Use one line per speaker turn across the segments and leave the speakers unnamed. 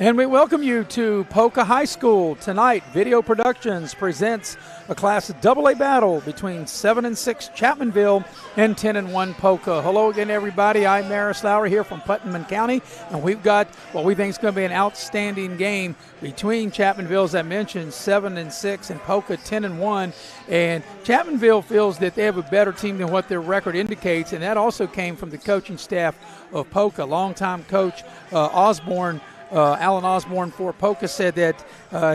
And we welcome you to Poca High School. Tonight, Video Productions presents a Class AA battle between 7 and 6 Chapmanville and 10 and 1 Poca. Hello again, everybody. I'm Maris Lowry here from Putnam County, and we've got what we think is going to be an outstanding game between Chapmanville, as I mentioned, 7 and 6, and Poca 10 and 1. And Chapmanville feels that they have a better team than what their record indicates, and that also came from the coaching staff of Poca. Longtime coach Alan Osborne for Poca said that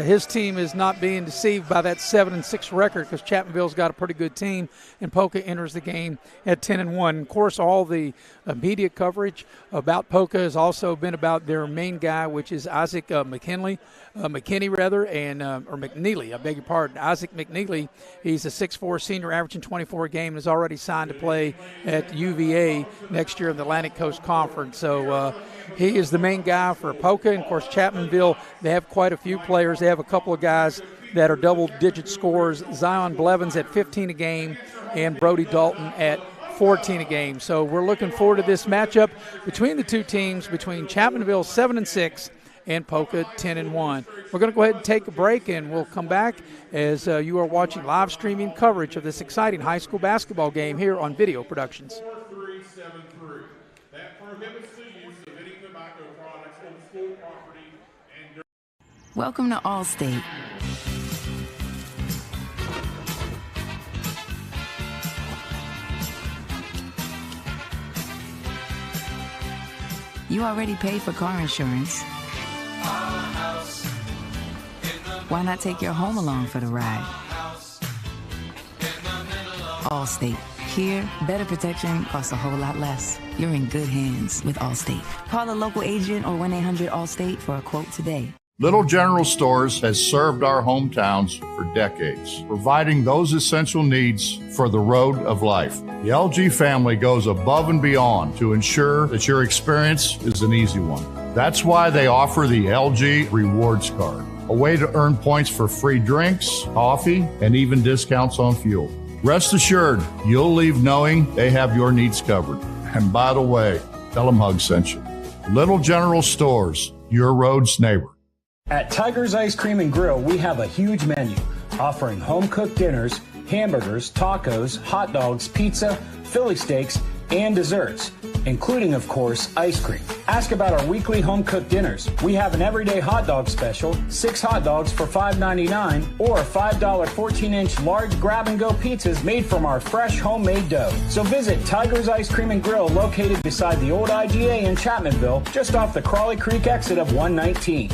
his team is not being deceived by that 7 and 6 record because Chapmanville's got a pretty good team, and Poca enters the game at 10 and 1. Of course, all the media coverage about Poca has also been about their main guy, which is Isaac McKinney, I beg your pardon. Isaac McNeely. He's a 6'4" senior, averaging 24 a game, and is already signed to play at UVA next year in the Atlantic Coast Conference. So he is the main guy for Poca. And, of course, Chapmanville, they have quite a few players. They have a couple of guys that are double-digit scorers. Zion Blevins at 15 a game and Brody Dalton at 14 a game. So we're looking forward to this matchup between the two teams, between Chapmanville 7 and 6 and Poca 10 and 1. We're going to go ahead and take a break, and we'll come back as you are watching live streaming coverage of this exciting high school basketball game here on Video Productions.
4373. That prohibits the use of any tobacco products on school property and.
Welcome to Allstate. You already paid for car insurance. Why not take your home along for the ride? Allstate. Here, better protection costs a whole lot less. You're in good hands with Allstate. Call a local agent or 1-800-ALLSTATE for a quote today.
Little General Stores has served our hometowns for decades, providing those essential needs for the road of life. The LG family goes above and beyond to ensure that your experience is an easy one. That's why they offer the LG Rewards Card, a way to earn points for free drinks, coffee, and even discounts on fuel. Rest assured, you'll leave knowing they have your needs covered. And by the way, tell them Hug sent you. Little General Stores, your road's neighbor.
At Tiger's Ice Cream and Grill, we have a huge menu offering home-cooked dinners, hamburgers, tacos, hot dogs, pizza, Philly steaks, and desserts, including, of course, ice cream. Ask about our weekly home-cooked dinners. We have an everyday hot dog special, 6 hot dogs for $5.99, or $5 14-inch large grab-and-go pizzas made from our fresh homemade dough. So visit Tiger's Ice Cream and Grill, located beside the old IGA in Chapmanville, just off the Crawley Creek exit of 119.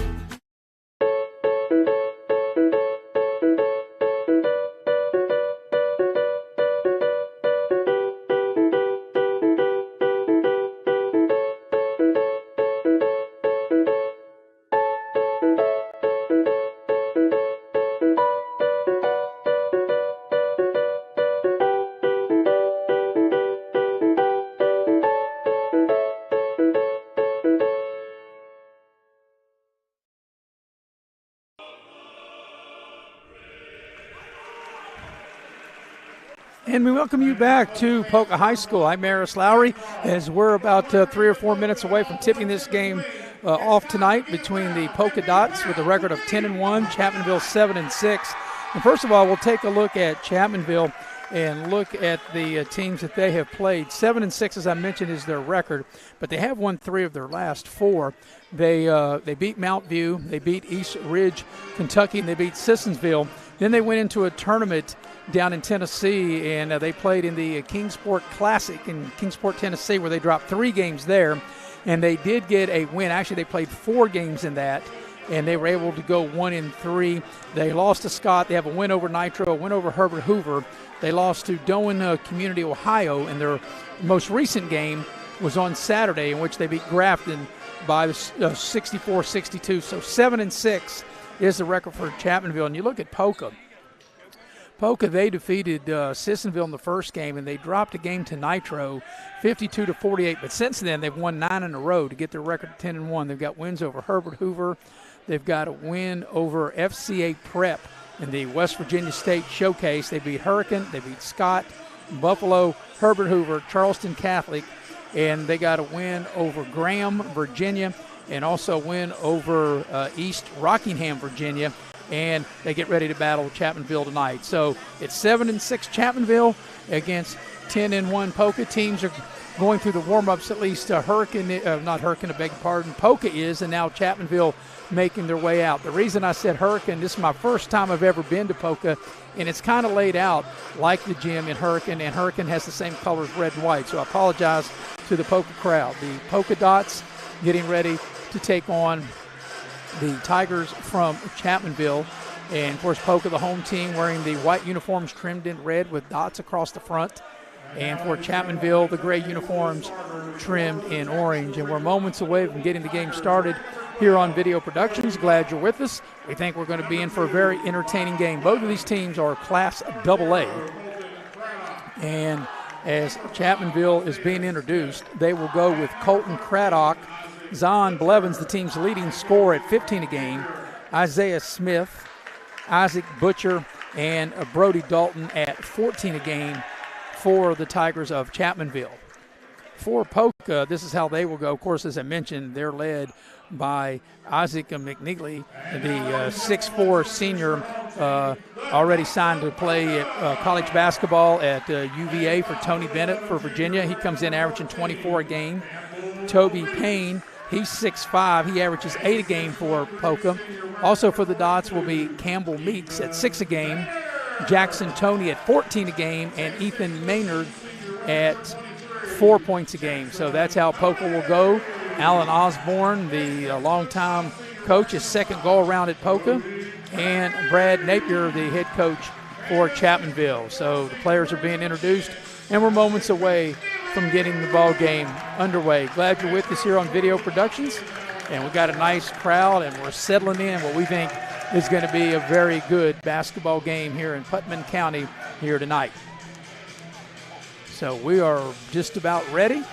And we welcome you back to Poca High School. I'm Maris Lowry, as we're about 3 or 4 minutes away from tipping this game off tonight between the Polka Dots with a record of 10 and 1, Chapmanville 7 and 6. And first of all, we'll take a look at Chapmanville and look at the teams that they have played. 7 and 6, as I mentioned, is their record, but they have won 3 of their last 4. They beat Mount View, they beat East Ridge, Kentucky, and they beat Sissonsville. Then they went into a tournament down in Tennessee, and they played in the Kingsport Classic in Kingsport, Tennessee, where they dropped 3 games there, and they did get a win. Actually, they played 4 games in that, and they were able to go 1-3. They lost to Scott. They have a win over Nitro, a win over Herbert Hoover. They lost to Doane Community, Ohio, and their most recent game was on Saturday, in which they beat Grafton by 64-62. So 7 and 6 is the record for Chapmanville. And you look at Poca. Poca, they defeated Sissonville in the first game, and they dropped a game to Nitro 52-48. But since then, they've won 9 in a row to get their record to 10 and 1. They've got wins over Herbert Hoover. They've got a win over FCA Prep in the West Virginia State Showcase. They beat Hurricane, they beat Scott, Buffalo, Herbert Hoover, Charleston Catholic, and they got a win over Graham, Virginia, and also win over East Rockingham, Virginia, and they get ready to battle Chapmanville tonight. So it's 7-6 Chapmanville against 10-1 Poca. Teams are going through the warm-ups, at least Poca is, and now Chapmanville making their way out. The reason I said Hurricane, this is my first time I've ever been to Poca, and it's kind of laid out like the gym in Hurricane, and Hurricane has the same colors, red and white, so I apologize to the Poca crowd. The Polka Dots getting ready to take on the Tigers from Chapmanville, and of course Poca, the home team, wearing the white uniforms trimmed in red with dots across the front. And for Chapmanville, the gray uniforms trimmed in orange. And we're moments away from getting the game started here on Video Productions. Glad you're with us. We think we're going to be in for a very entertaining game. Both of these teams are Class AA. And as Chapmanville is being introduced, they will go with Colton Craddock, Zon Blevins, the team's leading scorer at 15 a game, Isaiah Smith, Isaac Butcher, and Brody Dalton at 14 a game for the Tigers of Chapmanville. For Poca, this is how they will go. Of course, as I mentioned, they're led by Isaac McNeely, the 6'4 senior, already signed to play at college basketball at UVA for Tony Bennett for Virginia. He comes in averaging 24 a game. Toby Payne, he's 6'5". He averages 8 a game for Poca. Also for the Dots will be Campbell Meeks at 6 a game, Jackson Toney at 14 a game, and Ethan Maynard at 4 points a game. So that's how Poca will go. Alan Osborne, the longtime coach, is second go-around at Poca, and Brad Napier, the head coach for Chapmanville. So the players are being introduced, and we're moments away from getting the ball game underway. Glad you're with us here on Video Productions, and we got a nice crowd, and we're settling in what we think is going to be a very good basketball game here in Putnam County here tonight. So we are just about ready.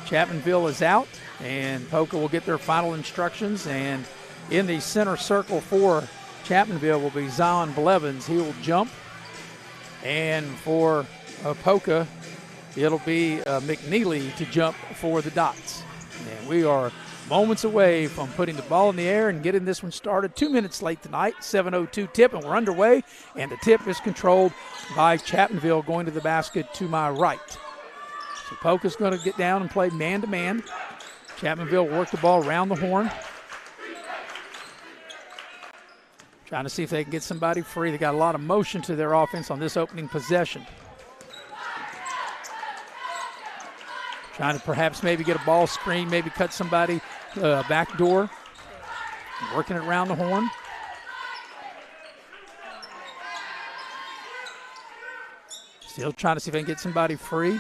Chapmanville is out, and Poca will get their final instructions. And in the center circle for Chapmanville will be Zion Blevins. He will jump. And for Poca, it'll be McNeely to jump for the Dots. And we are moments away from putting the ball in the air and getting this one started. 2 minutes late tonight, 7:02 tip, and we're underway. And the tip is controlled by Chapmanville going to the basket to my right. So Poca's going to get down and play man-to-man. Chapmanville will work the ball around the horn. Trying to see if they can get somebody free. They got a lot of motion to their offense on this opening possession. Trying to perhaps maybe get a ball screen, maybe cut somebody back door. Working it around the horn. Still trying to see if they can get somebody free.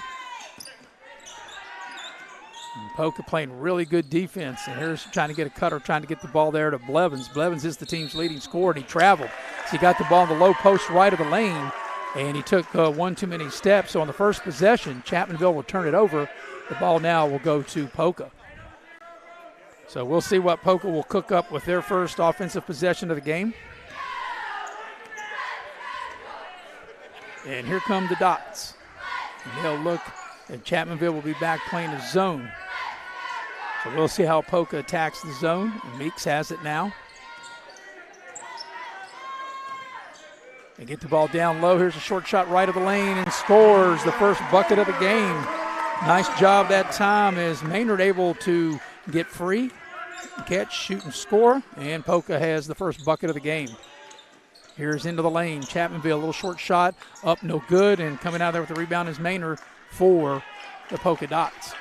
And Poca playing really good defense. And here's trying to get a cutter, trying to get the ball there to Blevins. Blevins is the team's leading scorer, and he traveled. So he got the ball in the low post right of the lane, and he took one too many steps. So on the first possession, Chapmanville will turn it over. The ball now will go to Poca. So we'll see what Poca will cook up with their first offensive possession of the game. And here come the Dots. And they'll look, and Chapmanville will be back playing a zone. So we'll see how Poca attacks the zone. Meeks has it now. They get the ball down low. Here's a short shot right of the lane and scores the first bucket of the game. Nice job that time as Maynard able to get free, catch, shoot, and score. And Poca has the first bucket of the game. Here's into the lane. Chapmanville, a little short shot, up no good, and coming out there with the rebound is Maynard for the Polka Dots.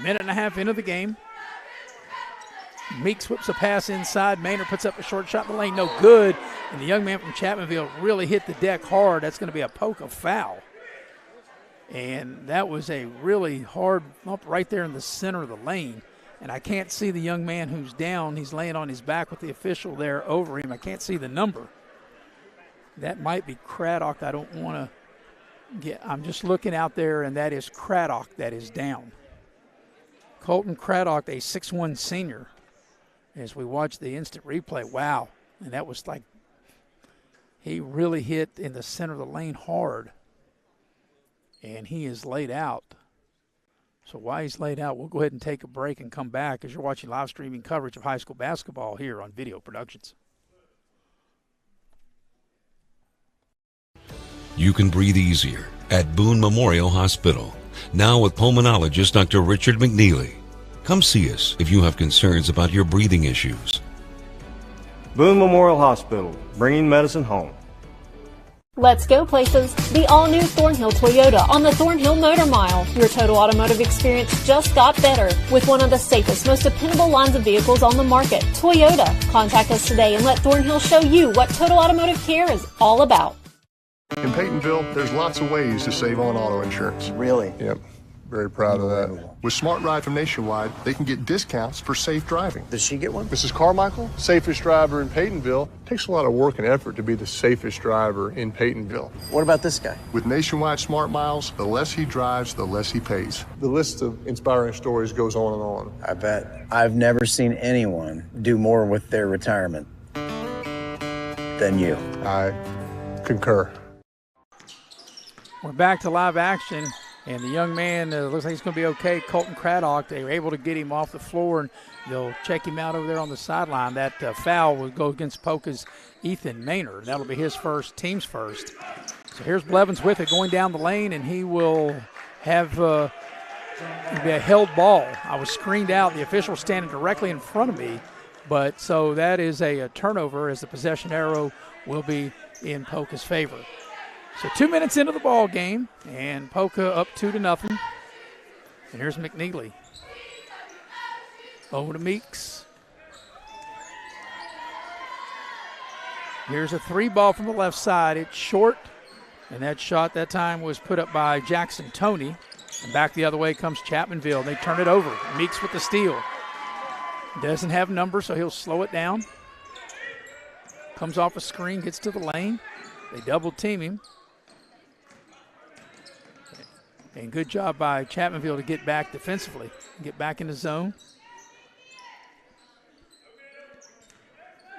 Minute and a half into the game. Meeks whips a pass inside. Maynard puts up a short shot in the lane, no good. And the young man from Chapmanville really hit the deck hard. That's going to be a Poca foul. And that was a really hard bump right there in the center of the lane. And I can't see the young man who's down. He's laying on his back with the official there over him. I can't see the number. That might be Craddock. I don't want to get, I'm just looking out there, and that is Craddock that is down. Colton Craddock, a 6'1 senior, as we watch the instant replay. Wow. And that was like, he really hit in the center of the lane hard. And he is laid out. So while he's laid out, we'll go ahead and take a break and come back as you're watching live streaming coverage of high school basketball here on Video Productions.
You can breathe easier at Boone Memorial Hospital. Now with pulmonologist Dr. Richard McNeely. Come see us if you have concerns about your breathing issues.
Boone Memorial Hospital, bringing medicine home.
Let's go places. The all-new Thornhill Toyota on the Thornhill Motor Mile. Your total automotive experience just got better with one of the safest, most dependable lines of vehicles on the market. Toyota. Contact us today and let Thornhill show you what total automotive care is all about.
In Peytonville, there's lots of ways to save on auto insurance.
Really?
Yep. Very proud of that. With Smart Ride from Nationwide, they can get discounts for safe driving.
Does she get one?
Mrs. Carmichael, safest driver in Peytonville, takes a lot of work and effort to be the safest driver in Peytonville.
What about this guy?
With Nationwide Smart Miles, the less he drives, the less he pays. The list of inspiring stories goes on and on.
I bet. I've never seen anyone do more with their retirement than you.
I concur.
We're back to live action. And the young man looks like he's going to be okay. Colton Craddock, they were able to get him off the floor, and they'll check him out over there on the sideline. That foul will go against Poca's Ethan Maynard. That'll be his first, team's first. So here's Blevins with it going down the lane, and he will have it'll be a held ball. I was screened out. The official standing directly in front of me. But so that is a turnover as the possession arrow will be in Poca's favor. So 2 minutes into the ball game, and Poca up 2-0. And here's McNeely. Over to Meeks. Here's a three ball from the left side. It's short, and that shot that time was put up by Jackson Toney. And back the other way comes Chapmanville. They turn it over. Meeks with the steal. Doesn't have numbers, so he'll slow it down. Comes off a screen, gets to the lane. They double team him. And good job by Chapmanville to get back defensively, get back in the zone.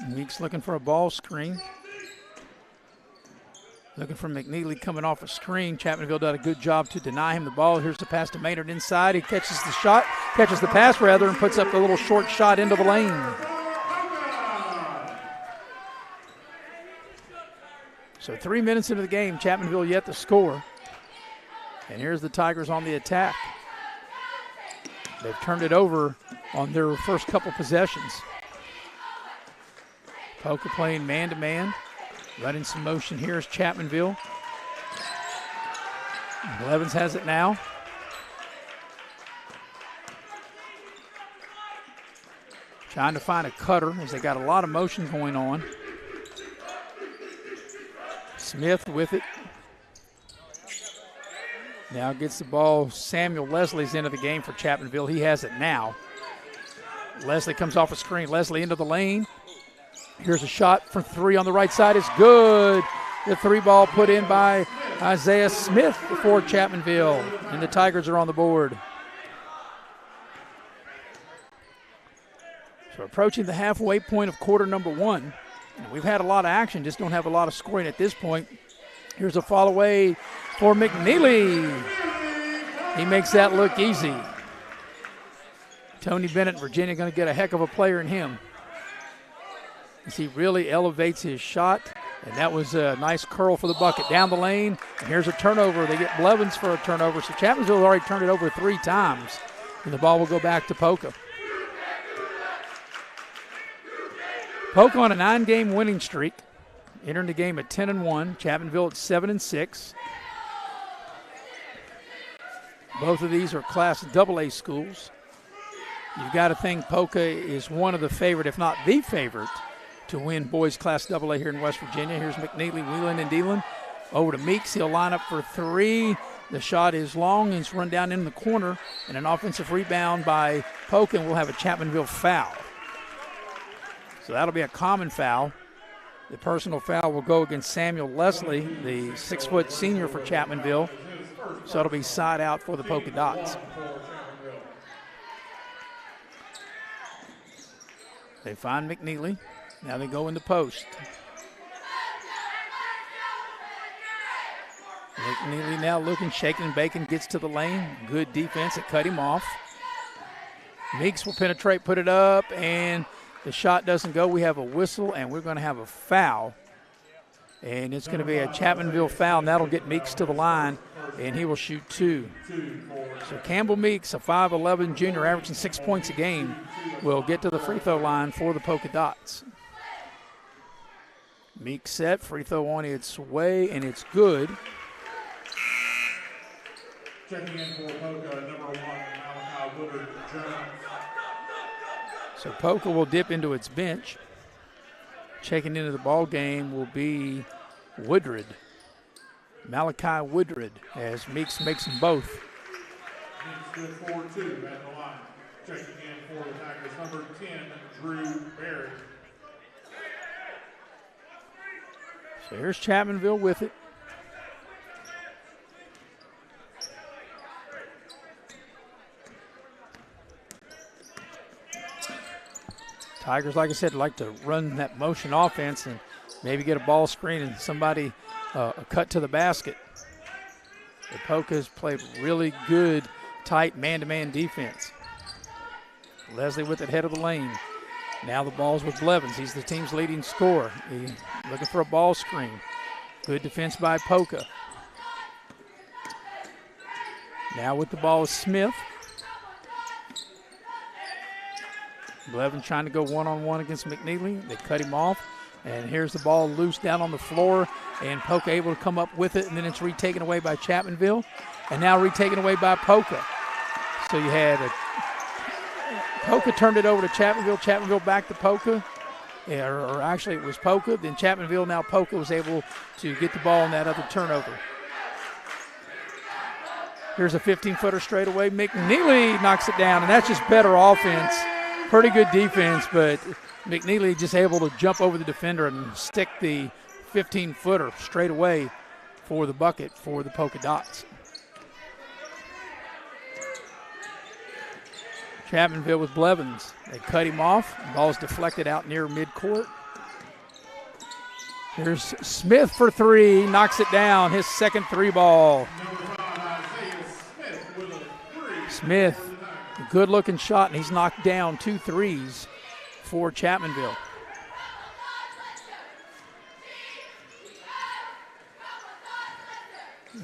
Meeks looking for a ball screen. Looking for McNeely coming off a screen. Chapmanville did a good job to deny him the ball. Here's the pass to Maynard inside. He catches the shot, catches the pass rather, and puts up the little short shot into the lane. So 3 minutes into the game, Chapmanville yet to score. And here's the Tigers on the attack. They've turned it over on their first couple possessions. Poca playing man-to-man. Running some motion here is Chapmanville. Blevins has it now. Trying to find a cutter as they got a lot of motion going on. Smith with it. Now gets the ball. Samuel Leslie's into the game for Chapmanville. He has it now. Leslie comes off a screen. Leslie into the lane. Here's a shot for three on the right side. It's good. The three ball put in by Isaiah Smith for Chapmanville. And the Tigers are on the board. So approaching the halfway point of quarter number one. And we've had a lot of action, just don't have a lot of scoring at this point. Here's a fall away for McNeely. He makes that look easy. Tony Bennett, Virginia, going to get a heck of a player in him, as he really elevates his shot. And that was a nice curl for the bucket down the lane. And here's a turnover. They get Blevins for a turnover. So Chapmanville already turned it over 3 times. And the ball will go back to Poca. Poca on a 9-game winning streak. Entering the game at 10-1. Chapmanville at 7-6. Both of these are Class AA schools. You've got to think Poca is one of the favorite, if not the favorite, to win boys Class AA here in West Virginia. Here's McNeely wheeling and dealing. Over to Meeks. He'll line up for 3. The shot is long and it's run down in the corner. And an offensive rebound by Poca, and we'll have a Chapmanville foul. So that'll be a common foul. The personal foul will go against Samuel Leslie, the 6-foot senior for Chapmanville. So it'll be side out for the Polka Dots. They find McNeely. Now they go in the post. McNeely now looking, shaking and baking, gets to the lane. Good defense. It cut him off. Meeks will penetrate, put it up, and the shot doesn't go. We have a whistle, and we're going to have a foul. And it's going to be a Chapmanville foul, and that'll get Meeks to the line, and he will shoot 2. So Campbell Meeks, a 5'11 junior averaging 6 points a game, will get to the free throw line for the Poca Dots. Meeks set, free throw on its way, and it's good.
Checking in for Poca, number 1, Malachi Woodard Jones.
So Poca will dip into its bench. Checking into the ball game will be Woodred. Malachi Woodred, as Meeks makes them both.
Meeks good for 2 at the line. Checking in for the Tigers, number 10, Drew Berry.
So here's Chapmanville with it. Tigers, like I said, like to run that motion offense and maybe get a ball screen and somebody a cut to the basket. The Pocas played really good, tight man-to-man defense. Leslie with it, head of the lane. Now the ball's with Blevins. He's the team's leading scorer. He's looking for a ball screen. Good defense by Poca. Now with the ball is Smith. Blevins trying to go one-on-one against McNeely. They cut him off. And here's the ball loose down on the floor. And Poca able to come up with it. And then it's retaken away by Chapmanville. And now retaken away by Poca. So you had Poca turned it over to Chapmanville. Chapmanville back to Poca. Yeah, or actually it was Poca. Then Chapmanville, now Poca was able to get the ball on that other turnover. Here's a 15-footer straight away. McNeely knocks it down. And that's just better offense. Pretty good defense, but McNeely just able to jump over the defender and stick the 15-footer straight away for the bucket for the Poca Dots. Chapmanville with Blevins. They cut him off. The ball's deflected out near midcourt. Here's Smith for 3. Knocks it down. His second 3 ball. Smith. A good-looking shot, and he's knocked down 2 threes for Chapmanville.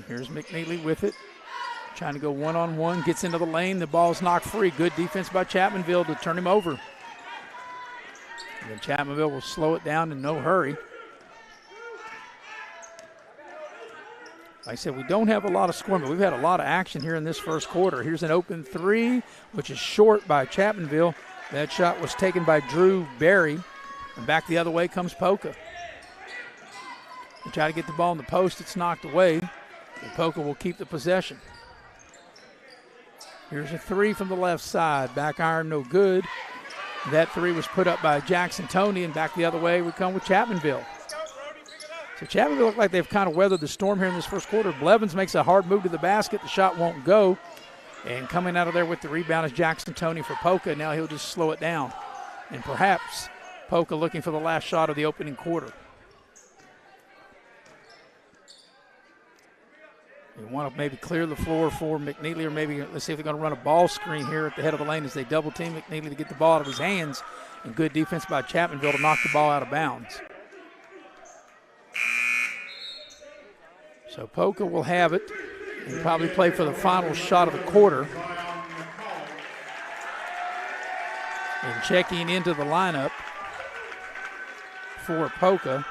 Here's McNeely with it. Trying to go one-on-one, gets into the lane. The ball's knocked free. Good defense by Chapmanville to turn him over. And then Chapmanville will slow it down in no hurry. Like I said, we don't have a lot of scoring, but we've had a lot of action here in this first quarter. Here's an open 3, which is short by Chapmanville. That shot was taken by Drew Berry. And back the other way comes Poca. They try to get the ball in the post. It's knocked away. And Poca will keep the possession. Here's a 3 from the left side. Back iron, no good. That 3 was put up by Jackson Toney, and back the other way we come with Chapmanville. So Chapmanville look like they've kind of weathered the storm here in this first quarter. Blevins makes a hard move to the basket. The shot won't go. And coming out of there with the rebound is Jackson Toney for Poca. Now he'll just slow it down. And perhaps Poca looking for the last shot of the opening quarter. They want to maybe clear the floor for McNeely, or maybe let's see if they're going to run a ball screen here at the head of the lane as they double team McNeely to get the ball out of his hands. And good defense by Chapmanville to knock the ball out of bounds. So Poca will have it and probably play for the final shot of the quarter. And checking into the lineup for Poca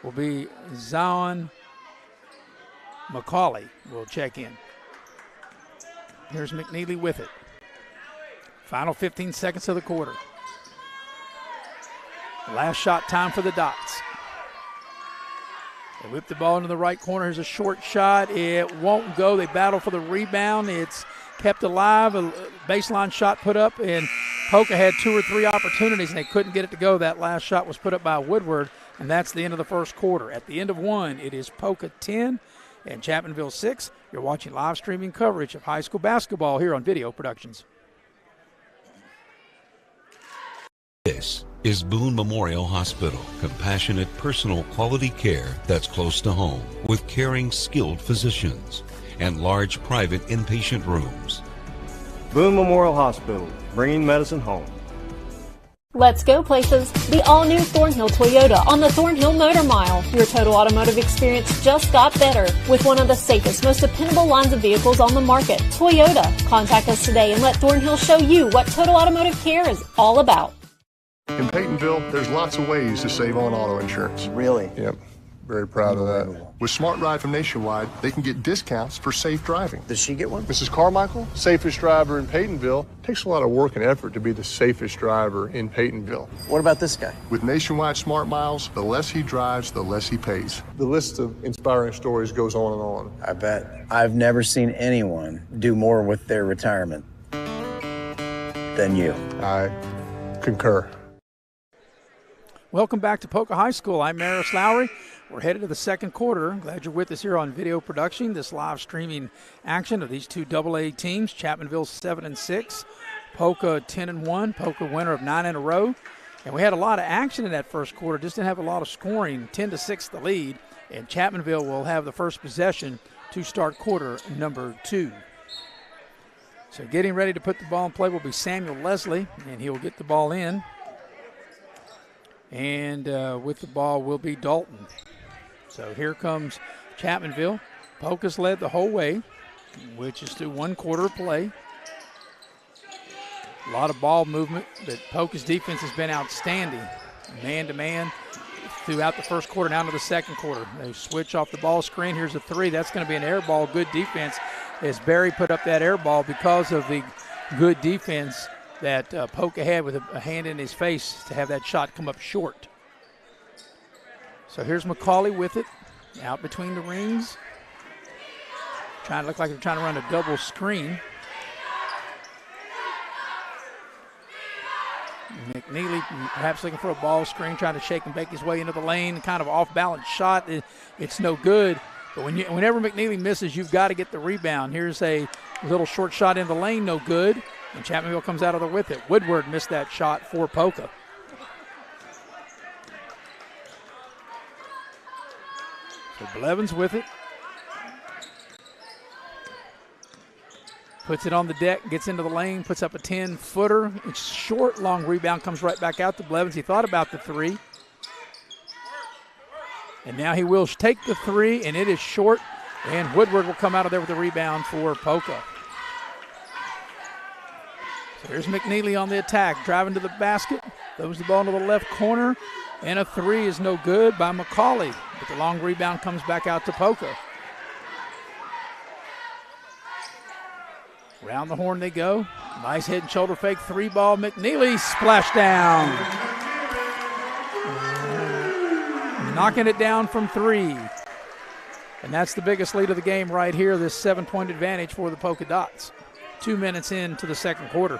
will be Zion McCauley will check in. Here's McNeely with it. Final 15 seconds of the quarter. Last shot time for the Dots. They whip the ball into the right corner. Here's a short shot. It won't go. They battle for the rebound. It's kept alive. A baseline shot put up, and Poca had 2 or 3 opportunities, and they couldn't get it to go. That last shot was put up by Woodward, and that's the end of the first quarter. At the end of 1, it is Poca 10 and Chapmanville 6. You're watching live streaming coverage of high school basketball here on Video Productions.
This is Boone Memorial Hospital. Compassionate, personal, quality care that's close to home with caring, skilled physicians and large private inpatient rooms.
Boone Memorial Hospital, bringing medicine home.
Let's go places. The all-new Thornhill Toyota on the Thornhill Motor Mile. Your total automotive experience just got better with one of the safest, most dependable lines of vehicles on the market, Toyota. Contact us today and let Thornhill show you what total automotive care is all about.
In Peytonville, there's lots of ways to save on auto insurance.
Really?
Yep. Very proud of that. With Smart Ride from Nationwide, they can get discounts for safe driving.
Does she get one?
Mrs. Carmichael, safest driver in Peytonville, takes a lot of work and effort to be the safest driver in Peytonville.
What about this guy?
With Nationwide Smart Miles, the less he drives, the less he pays. The list of inspiring stories goes on and on.
I bet. I've never seen anyone do more with their retirement than you.
I concur.
Welcome back to Poca High School. I'm Maris Lowry. We're headed to the second quarter. Glad you're with us here on video production, this live streaming action of these two AA teams. Chapmanville 7-6, Poca 10-1, Poca winner of 9 in a row. And we had a lot of action in that first quarter, just didn't have a lot of scoring. 10-6 the lead, and Chapmanville will have the first possession to start quarter number 2. So getting ready to put the ball in play will be Samuel Leslie, and he will get the ball in. And with the ball will be Dalton. So here comes Chapmanville. Poca's led the whole way, which is through one quarter of play. A lot of ball movement, but Poca's defense has been outstanding. Man-to-man throughout the first quarter, now to the second quarter. They switch off the ball screen. Here's a three. That's going to be an air ball. Good defense as Barry put up that air ball because of the good defense that Poca had with a hand in his face to have that shot come up short. So here's McCauley with it, out between the rings. Trying to look like they're trying to run a double screen. McNeely perhaps looking for a ball screen, trying to shake and bake his way into the lane. Kind of off-balance shot. It's no good. But whenever McNeely misses, you've got to get the rebound. Here's a little short shot in the lane, no good. And Chapmanville comes out of there with it. Woodward missed that shot for Poca. So Blevins with it. Puts it on the deck, gets into the lane, puts up a 10-footer. It's short, long rebound, comes right back out to Blevins. He thought about the three. And now he will take the three, and it is short. And Woodward will come out of there with the rebound for Poca. So here's McNeely on the attack, driving to the basket, throws the ball into the left corner, and a three is no good by McCauley. But the long rebound comes back out to Poca. Round the horn they go. Nice head and shoulder fake, three ball. McNeely splash down. Knocking it down from three. And that's the biggest lead of the game right here, this 7-point advantage for the Polka Dots. 2 minutes into the second quarter.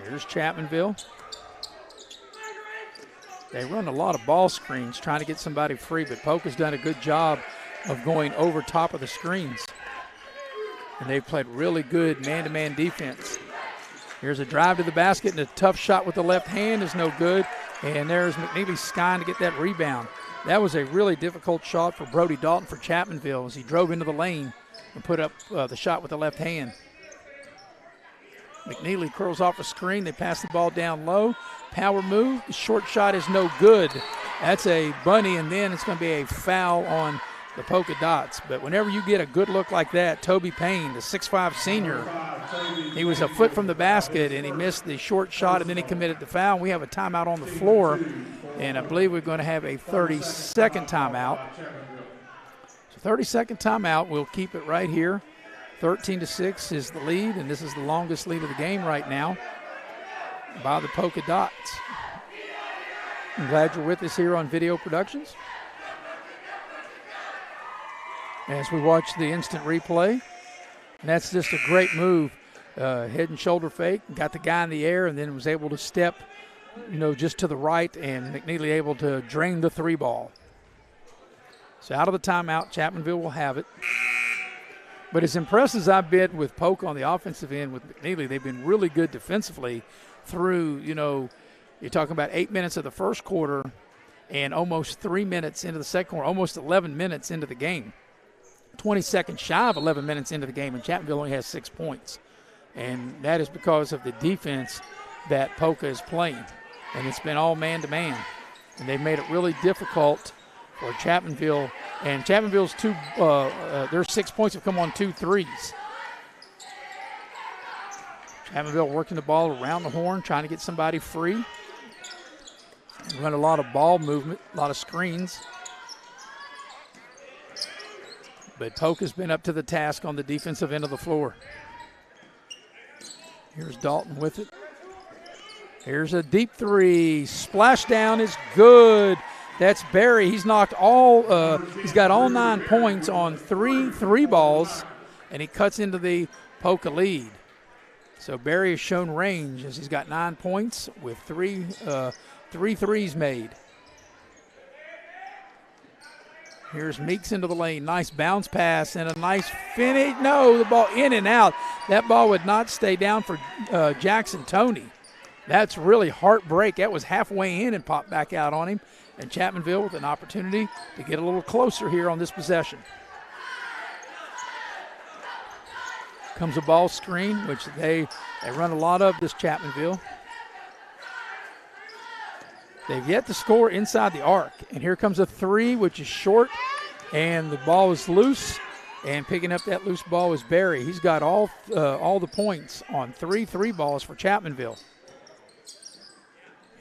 Here's Chapmanville. They run a lot of ball screens trying to get somebody free, but Poca's done a good job of going over top of the screens. And they've played really good man-to-man defense. Here's a drive to the basket, and a tough shot with the left hand is no good. And there's McNeely skying to get that rebound. That was a really difficult shot for Brody Dalton for Chapmanville as he drove into the lane and put up the shot with the left hand. McNeely curls off a screen. They pass the ball down low. Power move. The short shot is no good. That's a bunny, and then it's going to be a foul on the Polka Dots. But whenever you get a good look like that, Toby Payne, the 6'5 senior, he was a foot from the basket, and he missed the short shot, and then he committed the foul. We have a timeout on the floor, and I believe we're going to have a 30-second timeout. So 30-second timeout. We'll keep it right here. 13-6 is the lead, and this is the longest lead of the game right now by the Polka Dots. I'm glad you're with us here on Video Productions as we watch the instant replay. And that's just a great move. Head and shoulder fake, got the guy in the air, and then was able to step, just to the right, and McNeely able to drain the three ball. So out of the timeout, Chapmanville will have it. But as impressed as I've been with Poca on the offensive end with McNeely, they've been really good defensively through, you're talking about 8 minutes of the first quarter and almost 3 minutes into the second quarter, almost 11 minutes into the game. 20 seconds shy of 11 minutes into the game, and Chapmanville only has 6 points. And that is because of the defense that Poca is playing. And it's been all man-to-man. And they've made it really difficult for Chapmanville. And Chapmanville's their 6 points have come on 2 threes. Chapmanville working the ball around the horn, trying to get somebody free. Run a lot of ball movement, a lot of screens. But Poca's been up to the task on the defensive end of the floor. Here's Dalton with it. Here's a deep three. Splashdown is good. That's Barry. He's got all 9 points on 3 balls, and he cuts into the Poca lead. So Barry has shown range as he's got 9 points with three threes made. Here's Meeks into the lane. Nice bounce pass and a nice finish. No, the ball in and out. That ball would not stay down for Jackson Toney. That's really heartbreak. That was halfway in and popped back out on him. And Chapmanville with an opportunity to get a little closer here on this possession. Comes a ball screen, which they run a lot of this Chapmanville. They've yet to score inside the arc. And here comes a three, which is short, and the ball is loose. And picking up that loose ball is Barry. He's got all the points on 3 balls for Chapmanville.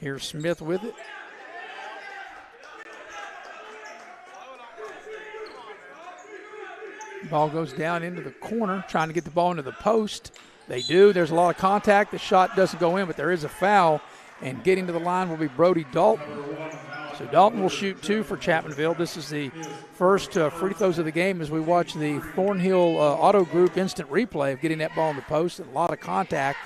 Here's Smith with it. Ball goes down into the corner, trying to get the ball into the post. They do. There's a lot of contact. The shot doesn't go in, but there is a foul. And getting to the line will be Brody Dalton. So Dalton will shoot 2 for Chapmanville. This is the first free throws of the game as we watch the Thornhill Auto Group instant replay of getting that ball in the post and a lot of contact.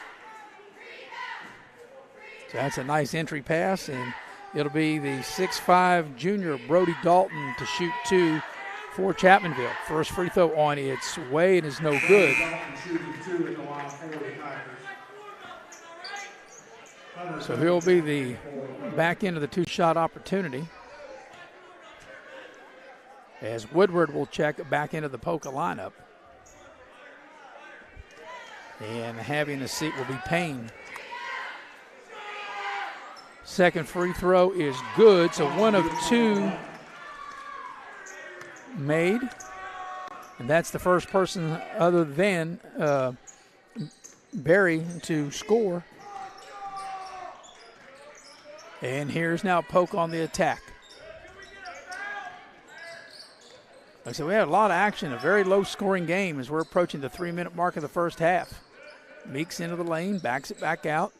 So that's a nice entry pass, and it'll be the 6'5" junior Brody Dalton to shoot 2 for Chapmanville. First free throw on its way and is no good. So he'll be the back end of the 2-shot opportunity. As Woodward will check back into the Poca lineup. And having a seat will be Payne. Second free throw is good, so 1 of 2 made. And that's the first person other than Barry to score. And here's now Poca on the attack. Like I said, we had a lot of action, a very low-scoring game as we're approaching the 3-minute mark of the first half. Meeks into the lane, backs it back out.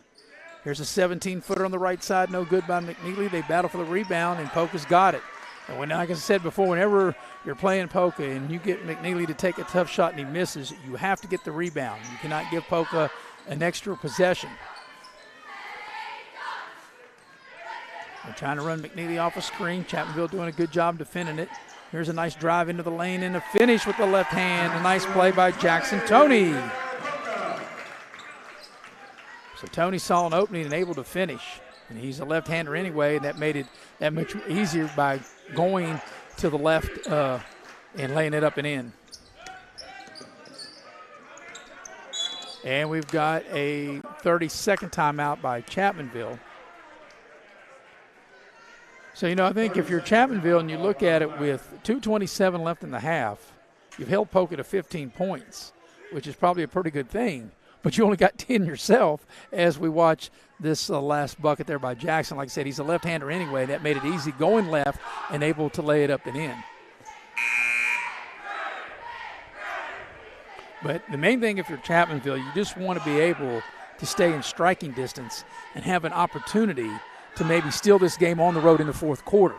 Here's a 17-footer on the right side, no good by McNeely. They battle for the rebound, and Poca's got it. And like I said before, whenever you're playing Poca and you get McNeely to take a tough shot and he misses, you have to get the rebound. You cannot give Poca an extra possession. They're trying to run McNeely off a screen. Chapmanville doing a good job defending it. Here's a nice drive into the lane and a finish with the left hand. A nice play by Jackson Toney. So Toney saw an opening and able to finish. And he's a left-hander anyway, and that made it that much easier by going to the left and laying it up and in. And we've got a 30-second timeout by Chapmanville. So, I think if you're Chapmanville and you look at it with 2:27 left in the half, you've held Poca to 15 points, which is probably a pretty good thing. But you only got 10 yourself as we watch this last bucket there by Jackson. Like I said, he's a left-hander anyway. That made it easy going left and able to lay it up and in. But the main thing if you're Chapmanville, you just want to be able to stay in striking distance and have an opportunity to maybe steal this game on the road in the fourth quarter.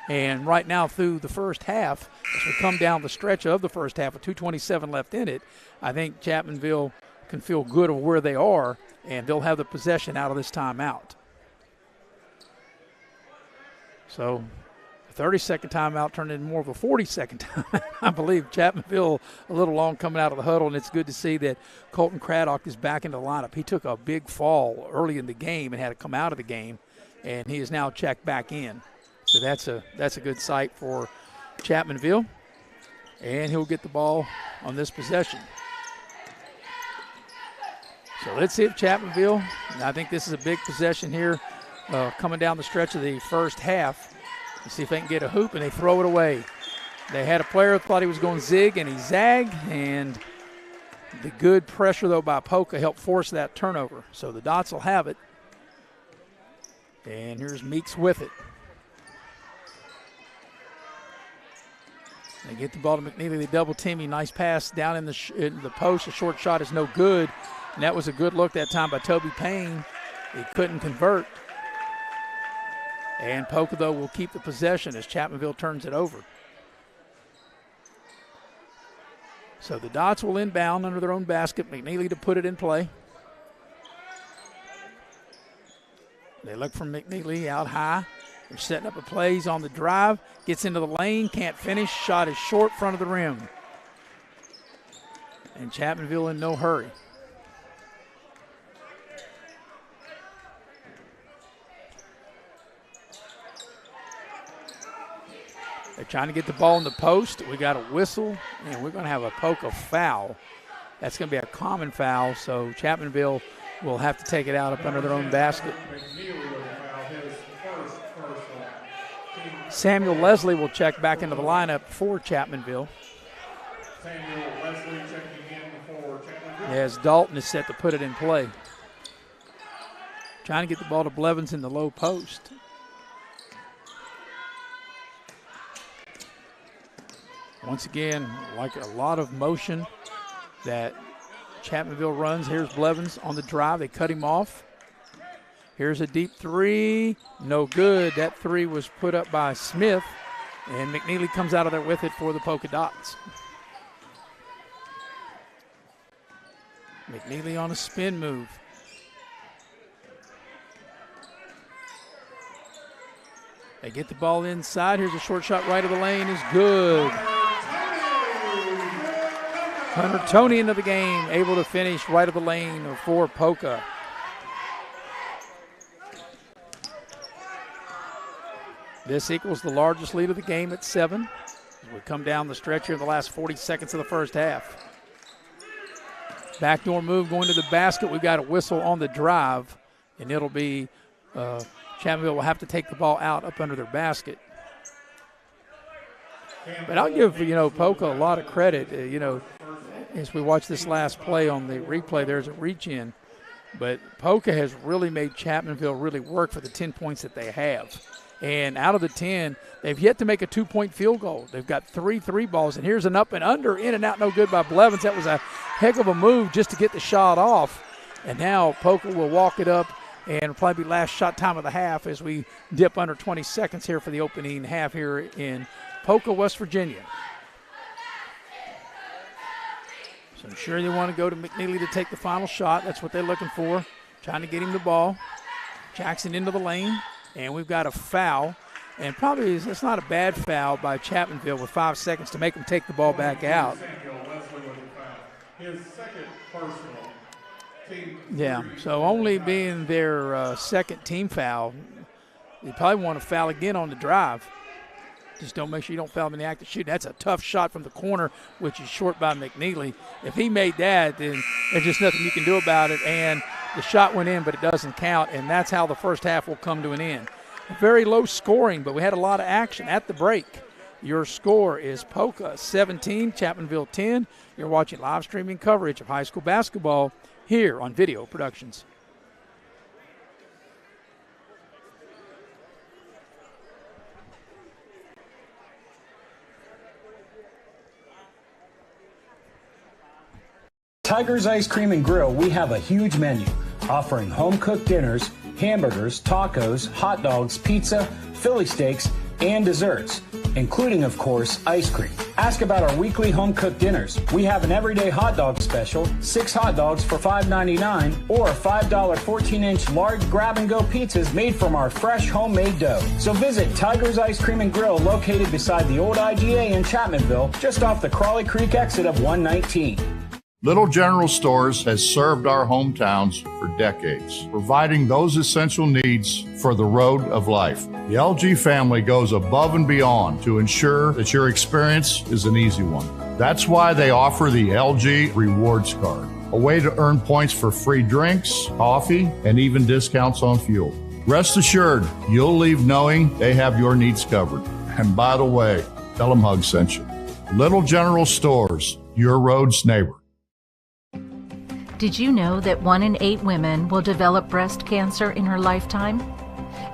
And right now through the first half, as we come down the stretch of the first half with 2:27 left in it, I think Chapmanville can feel good of where they are, and they'll have the possession out of this timeout. So 30-second timeout turned into more of a 40-second time. I believe Chapmanville a little long coming out of the huddle, and it's good to see that Colton Craddock is back into the lineup. He took a big fall early in the game and had to come out of the game, and he is now checked back in. So that's a good sight for Chapmanville, and he'll get the ball on this possession. So let's see if Chapmanville, and I think this is a big possession here coming down the stretch of the first half. Let's see if they can get a hoop, and they throw it away. They had a player who thought he was going to zig, and he zagged, and the good pressure, though, by Poca helped force that turnover. So the Dots will have it. And here's Meeks with it. They get the ball to McNeely. They double team him. Nice pass down in the post. A short shot is no good. And that was a good look that time by Toby Payne. He couldn't convert. And Poca, though, will keep the possession as Chapmanville turns it over. So the Dots will inbound under their own basket. McNeely to put it in play. They look for McNeely out high. They're setting up a play. He's on the drive. Gets into the lane. Can't finish. Shot is short front of the rim. And Chapmanville in no hurry. They're trying to get the ball in the post. We got a whistle, and we're going to have a Poca foul. That's going to be a common foul, so Chapmanville will have to take it out up under their own basket. Samuel Leslie will check back into the lineup for Chapmanville. As Dalton is set to put it in play. Trying to get the ball to Blevins in the low post. Once again, like a lot of motion that Chapmanville runs. Here's Blevins on the drive. They cut him off. Here's a deep three. No good. That three was put up by Smith, and McNeely comes out of there with it for the Polka Dots. McNeely on a spin move. They get the ball inside. Here's a short shot right of the lane. Is good. Hunter Tony into the game, able to finish right of the lane for Poca. This equals the largest lead of the game at 7. As we come down the stretch here in the last 40 seconds of the first half. Backdoor move going to the basket. We've got a whistle on the drive, and it'll be Chapmanville will have to take the ball out up under their basket. But I'll give, Poca a lot of credit. As we watch this last play on the replay, there's a reach in. But Poca has really made Chapmanville really work for the 10 points that they have. And out of the 10, they've yet to make a 2-point field goal. They've got 3 balls. And here's an up and under, in and out, no good by Blevins. That was a heck of a move just to get the shot off. And now Poca will walk it up, and it'll probably be last shot time of the half as we dip under 20 seconds here for the opening half here in Poca, West Virginia. So I'm sure they want to go to McNeely to take the final shot. That's what they're looking for, trying to get him the ball. Jackson into the lane, and we've got a foul. And probably it's not a bad foul by Chapmanville with 5 seconds to make them take the ball back out.
His second personal.
Yeah, so only being their second team foul, they probably want to foul again on the drive. Just don't make sure you don't foul him in the act of shooting. That's a tough shot from the corner, which is short by McNeely. If he made that, then there's just nothing you can do about it. And the shot went in, but it doesn't count, and that's how the first half will come to an end. Very low scoring, but we had a lot of action at the break. Your score is Poca 17, Chapmanville 10. You're watching live streaming coverage of high school basketball here on Video Productions.
Tiger's Ice Cream and Grill, we have a huge menu offering home-cooked dinners, hamburgers, tacos, hot dogs, pizza, Philly steaks, and desserts, including, of course, ice cream. Ask about our weekly home-cooked dinners. We have an everyday hot dog special, 6 hot dogs for $5.99, or $5 14-inch large grab-and-go pizzas made from our fresh homemade dough. So visit Tiger's Ice Cream and Grill, located beside the old IGA in Chapmanville, just off the Crawley Creek exit of 119.
Little General Stores has served our hometowns for decades, providing those essential needs for the road of life. The LG family goes above and beyond to ensure that your experience is an easy one. That's why they offer the LG Rewards Card, a way to earn points for free drinks, coffee, and even discounts on fuel. Rest assured, you'll leave knowing they have your needs covered. And by the way, tell them Hug sent you. Little General Stores, your road's neighbor.
Did you know that 1 in 8 women will develop breast cancer in her lifetime?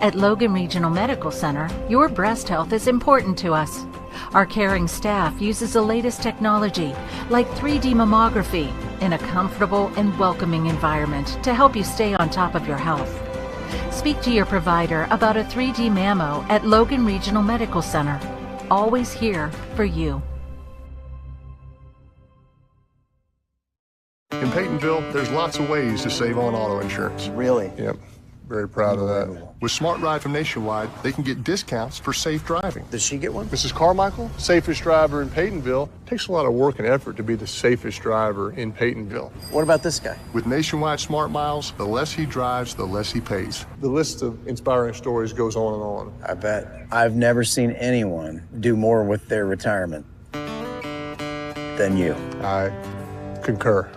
At Logan Regional Medical Center, your breast health is important to us. Our caring staff uses the latest technology, like 3D mammography, in a comfortable and welcoming environment to help you stay on top of your health. Speak to your provider about a 3D mammo at Logan Regional Medical Center. Always here for you.
In Peytonville, there's lots of ways to save on auto insurance.
Really?
Yep. Very proud of that. With Smart Ride from Nationwide, they can get discounts for safe driving.
Does she get one?
Mrs. Carmichael, safest driver in Peytonville. Takes a lot of work and effort to be the safest driver in Peytonville.
What about this guy?
With Nationwide Smart Miles, the less he drives, the less he pays. The list of inspiring stories goes on and on.
I bet. I've never seen anyone do more with their retirement than you.
I concur.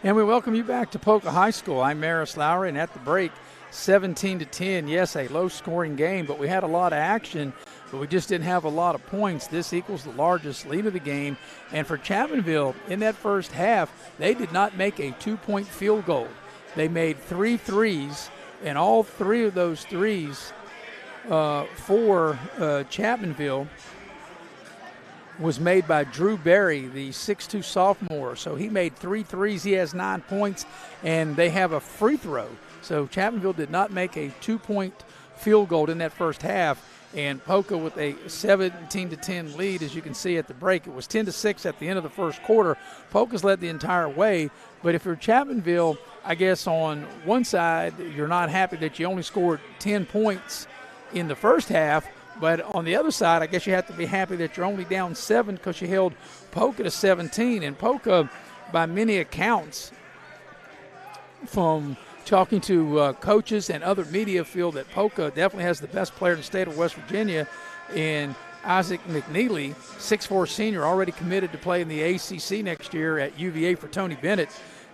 And we welcome you back to Poca High School. I'm Maris Lowry, and at the break, 17-10. Yes, a low-scoring game, but we had a lot of action, but we just didn't have a lot of points. This equals the largest lead of the game. And for Chapmanville, in that first half, they did not make a 2-point field goal. They made 3 threes, and all 3 of those threes for Chapmanville was made by Drew Berry, the 6'2 sophomore. So he made 3 threes. He has 9 points, and they have a free throw. So Chapmanville did not make a 2-point field goal in that first half. And Poca with a 17-10 lead, as you can see at the break. It was 10-6 at the end of the first quarter. Poca's led the entire way. But if you're Chapmanville, I guess on one side, you're not happy that you only scored 10 points in the first half. But on the other side, I guess you have to be happy that you're only down 7 because you held Poca to 17. And Poca, by many accounts, from talking to coaches and other media, feel that Poca definitely has the best player in the state of West Virginia in Isaac McNeely, 6'4 senior, already committed to play in the ACC next year at UVA for Tony Bennett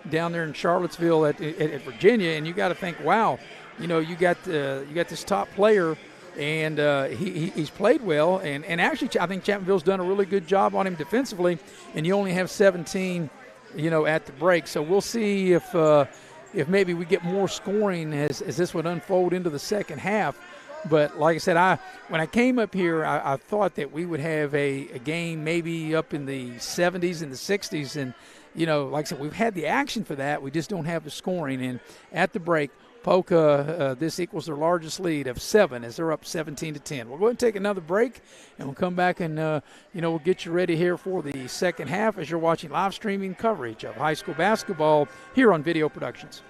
down there in Charlottesville at Virginia. And you got to think, wow, you know, you got this top player. And he's played well, and actually I think Chapmanville's done a really good job on him defensively, and you only have 17, you know, at the break. So we'll see if maybe we get more scoring as this would unfold into the second half. But like I said, when I came up here, I thought that we would have a game maybe up in the 70s and the 60s, and, you know, like I said, we've had the action for that. We just don't have the scoring. And at the break, Poca, this equals their largest lead of 7 as they're up 17-10. We'll go ahead and take another break, and we'll come back and, we'll get you ready here for the second half as you're watching live streaming coverage of high school basketball here on Video Productions.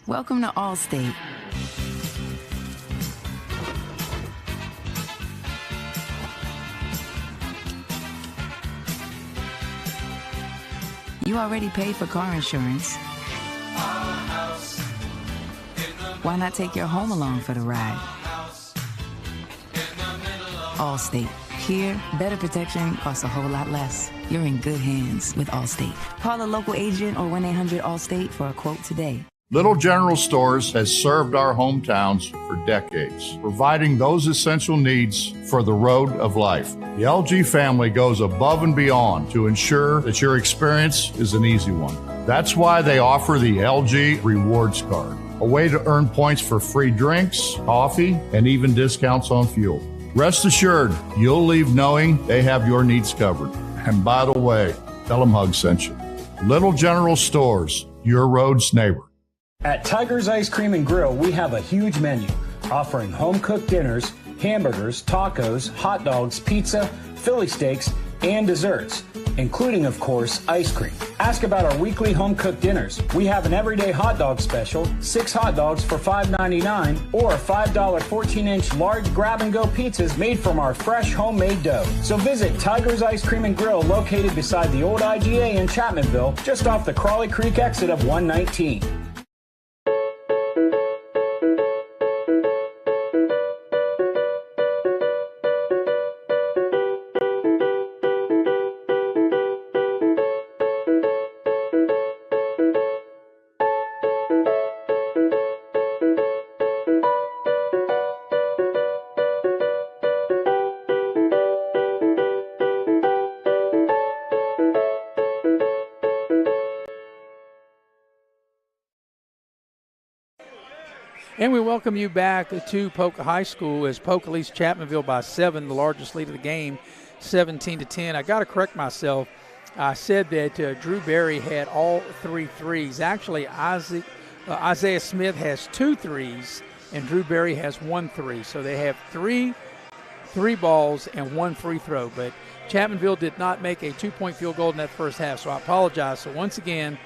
Welcome to Allstate. You already paid for car insurance. Why not take your home along for the ride? Allstate. Here, better protection costs a whole lot less. You're in good hands with Allstate. Call a local agent or 1-800-ALLSTATE for a quote today.
Little General Stores has served our hometowns for decades, providing those essential needs for the road of life. The LG family goes above and beyond to ensure that your experience is an easy one. That's why they offer the LG Rewards Card, a way to earn points for free drinks, coffee, and even discounts on fuel. Rest assured, you'll leave knowing they have your needs covered. And by the way, tell them Hug sent you. Little General Stores, your road's neighbor.
At Tiger's Ice Cream and Grill, we have a huge menu offering home-cooked dinners, hamburgers, tacos, hot dogs, pizza, Philly steaks, and desserts, including, of course, ice cream. Ask about our weekly home-cooked dinners. We have an everyday hot dog special, 6 hot dogs for $5.99, or $5 14-inch large grab-and-go pizzas made from our fresh homemade dough. So visit Tiger's Ice Cream and Grill, located beside the old IGA in Chapmanville, just off the Crawley Creek exit of 119.
And we welcome you back to Poca High School as Poca leads Chapmanville by 7, the largest lead of the game, 17-10. I got to correct myself. I said that Drew Berry had all 3 threes. Actually, Isaiah Smith has 2 threes, and Drew Berry has 1 3. So they have three balls and 1 free throw. But Chapmanville did not make a 2-point field goal in that first half, so I apologize. So once again,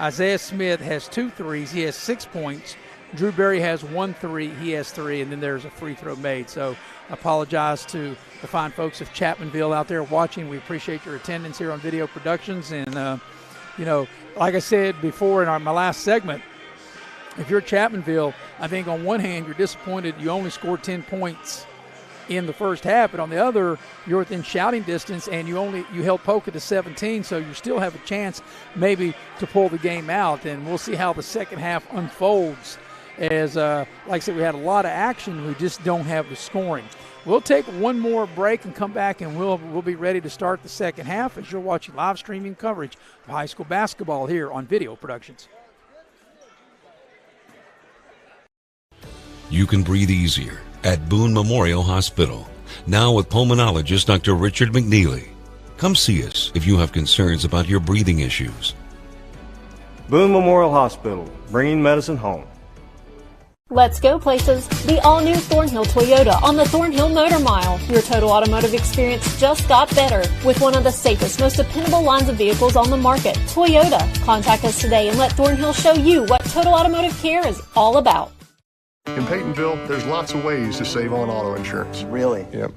Isaiah Smith has 2 threes. He has 6 points. Drew Berry has 1 3, he has 3, and then there's a free throw made. So I apologize to the fine folks of Chapmanville out there watching. We appreciate your attendance here on Video Productions. And, like I said before in my last segment, if you're Chapmanville, I think on one hand you're disappointed you only scored 10 points in the first half, but on the other, you're within shouting distance and you held Poca to 17, so you still have a chance maybe to pull the game out. And we'll see how the second half unfolds. As, like I said, we had a lot of action. We just don't have the scoring. We'll take one more break and come back, and we'll be ready to start the second half as you're watching live streaming coverage of high school basketball here on Video Productions.
You can breathe easier at Boone Memorial Hospital, now with pulmonologist Dr. Richard McNeely. Come see us if you have concerns about your breathing issues.
Boone Memorial Hospital, bringing medicine home.
Let's go places. The all-new Thornhill Toyota on the Thornhill Motor Mile. Your total automotive experience just got better with one of the safest, most dependable lines of vehicles on the market, Toyota. Contact us today and let Thornhill show you what total automotive care is all about.
In Peytonville, there's lots of ways to save on auto insurance.
Really?
Yep.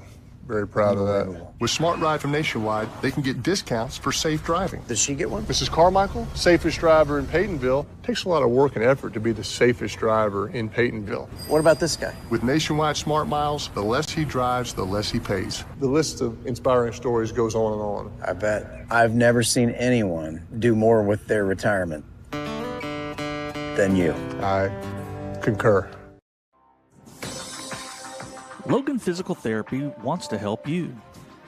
Very proud of that. With Smart Ride from Nationwide, they can get discounts for safe driving.
Does she get one?
Mrs. Carmichael, safest driver in Peytonville. Takes a lot of work and effort to be the safest driver in Peytonville.
What about this guy?
With Nationwide Smart Miles, the less he drives, the less he pays. The list of inspiring stories goes on and on.
I bet. I've never seen anyone do more with their retirement than you.
I concur.
Logan Physical Therapy wants to help you.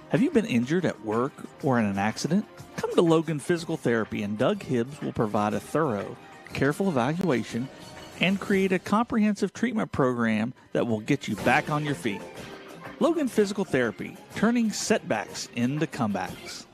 Have you been injured at work or in an accident? Come to Logan Physical Therapy and Doug Hibbs will provide a thorough, careful evaluation and create a comprehensive treatment program that will get you back on your feet. Logan Physical Therapy, turning setbacks into comebacks.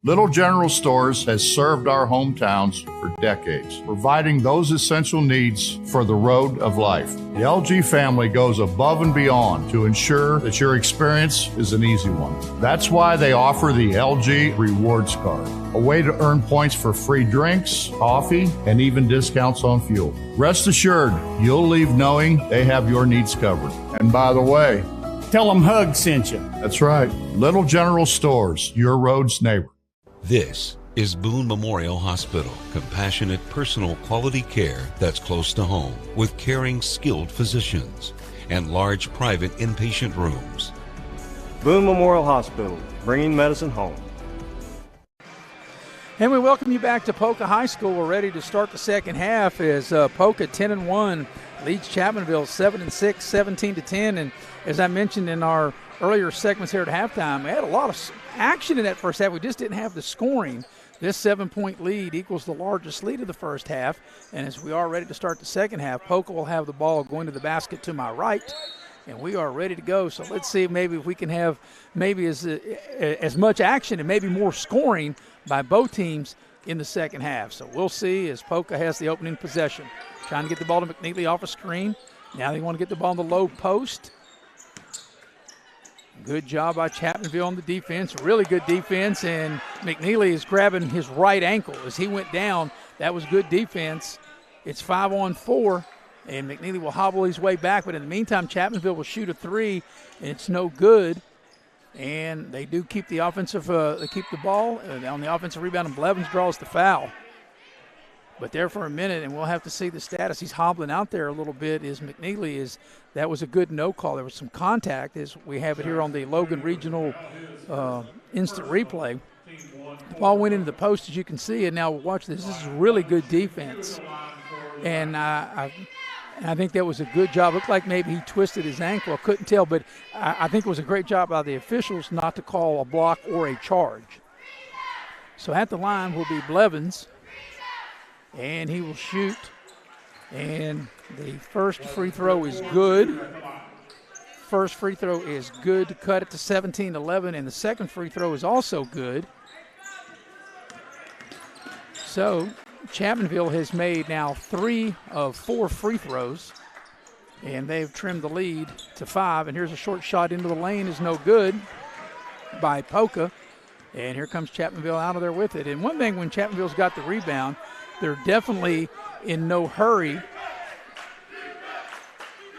Little General Stores has served our hometowns for decades, providing those essential needs for the road of life. The LG family goes above and beyond to ensure that your experience is an easy one. That's why they offer the LG Rewards Card, a way to earn points for free drinks, coffee, and even discounts on fuel. Rest assured, you'll leave knowing they have your needs covered. And by the way,
tell them Hug sent you.
That's right. Little General Stores, your road's neighbor.
This is Boone Memorial Hospital. Compassionate, personal, quality care that's close to home with caring, skilled physicians and large private inpatient rooms.
Boone Memorial Hospital, bringing medicine home.
And we welcome you back to Poca High School. We're ready to start the second half as Poca 10-1 leads Chapmanville 7-6, 17-10. And as I mentioned in our earlier segments here at halftime, we had a lot of action in that first half. We just didn't have the scoring. This 7-point lead equals the largest lead of the first half, and as we are ready to start the second half, Poca will have the ball going to the basket to my right, and we are ready to go. So let's see maybe if we can have maybe as much action and maybe more scoring by both teams in the second half. So we'll see as Poca has the opening possession. Trying to get the ball to McNeely off a screen. Now they want to get the ball in the low post. Good job by Chapmanville on the defense. Really good defense, and McNeely is grabbing his right ankle as he went down. That was good defense. It's 5-on-4, and McNeely will hobble his way back. But in the meantime, Chapmanville will shoot a three, and it's no good. And they do keep the offensive, they keep the ball on the offensive rebound, and Blevins draws the foul. But there for a minute, and we'll have to see the status. He's hobbling out there a little bit. Is McNeely that was a good no call. There was some contact, as we have it here on the Logan Regional instant replay. The ball went into the post, as you can see, and now watch this. This is really good defense, and I think that was a good job. Looked like maybe he twisted his ankle. I couldn't tell, but I think it was a great job by the officials not to call a block or a charge. So at the line will be Blevins. And he will shoot, and the first free throw is good. First free throw is good to cut it to 17-11, and the second free throw is also good. So Chapmanville has made now 3 of 4 free throws, and they've trimmed the lead to 5. And here's a short shot into the lane, is no good by Poca. And here comes Chapmanville out of there with it. And one thing, when Chapmanville's got the rebound, they're definitely in no hurry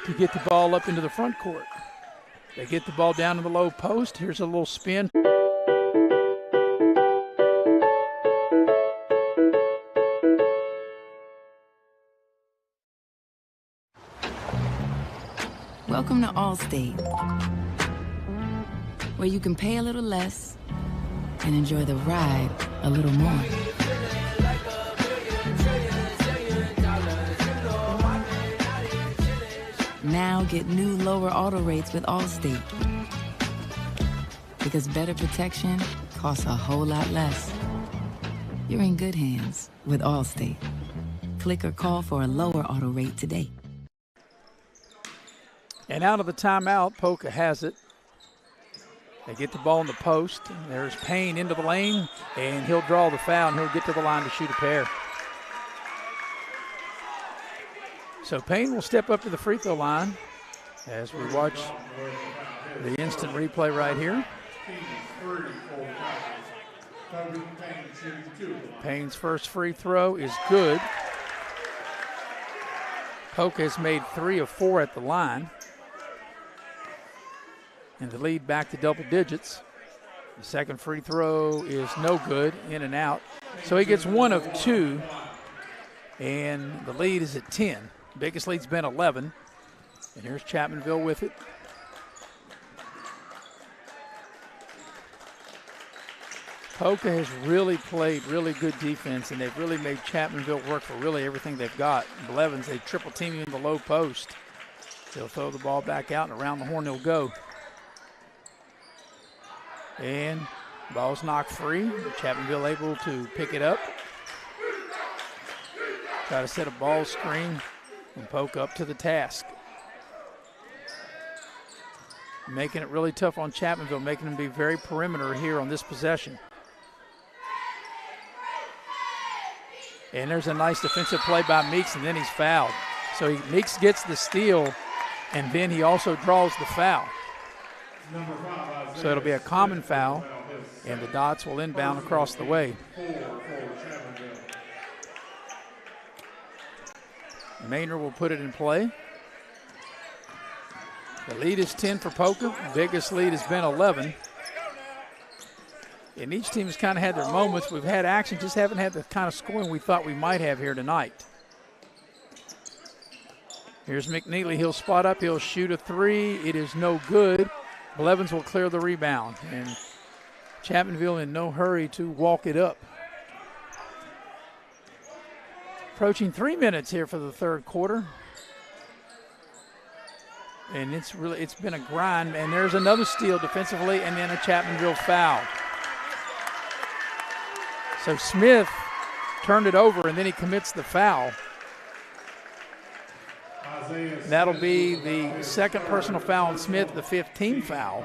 to get the ball up into the front court. They get the ball down to the low post. Here's a little spin.
Welcome to Allstate, where you can pay a little less and enjoy the ride a little more. Now get new lower auto rates with Allstate. Because better protection costs a whole lot less. You're in good hands with Allstate. Click or call for a lower auto rate today.
And out of the timeout, Poca has it. They get the ball in the post. And there's Payne into the lane, and he'll draw the foul, and he'll get to the line to shoot a pair. So Payne will step up to the free throw line as we watch the instant replay right here. Payne's first free throw is good. Poca has made 3 of 4 at the line, and the lead back to double digits. The second free throw is no good, in and out. So he gets 1 of 2, and the lead is at 10. Biggest lead's been 11. And here's Chapmanville with it. Poca has really played really good defense, and they've really made Chapmanville work for really everything they've got. Blevins, they triple team you in the low post. They'll throw the ball back out, and around the horn they'll go. And ball's knocked free. Chapmanville able to pick it up. Try to set a ball screen. And Poca up to the task. Making it really tough on Chapmanville, making them be very perimeter here on this possession. And there's a nice defensive play by Meeks, and then he's fouled. So Meeks gets the steal, and then he also draws the foul. So it'll be a common foul, and the Dots will inbound across the way. Maynard will put it in play. The lead is 10 for Poca. The biggest lead has been 11. And each team has kind of had their moments. We've had action, just haven't had the kind of scoring we thought we might have here tonight. Here's McNeely. He'll spot up. He'll shoot a 3. It is no good. Blevins will clear the rebound. And Chapmanville in no hurry to walk it up. Approaching 3 minutes here for the third quarter. And it's been a grind. And there's another steal defensively, and then a Chapmanville foul. So Smith turned it over, and then he commits the foul. That'll be the second personal foul on Smith, the 15th foul.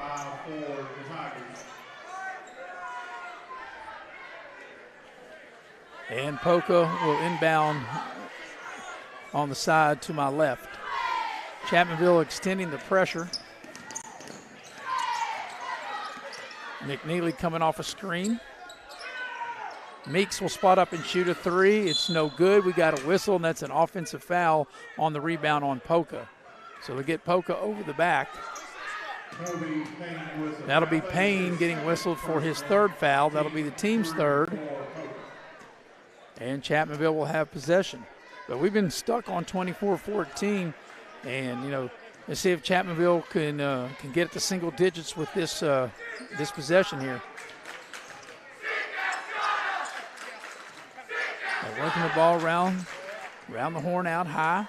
And Poca will inbound on the side to my left. Chapmanville extending the pressure. McNeely coming off a screen. Meeks will spot up and shoot a three. It's no good. We got a whistle, and that's an offensive foul on the rebound on Poca. So we get Poca over the back. That'll be Payne getting whistled for his third foul. That'll be the team's third. And Chapmanville will have possession. But we've been stuck on 24-14, and, you know, let's see if Chapmanville can get it to single digits with this this possession here. They're working the ball around the horn out high.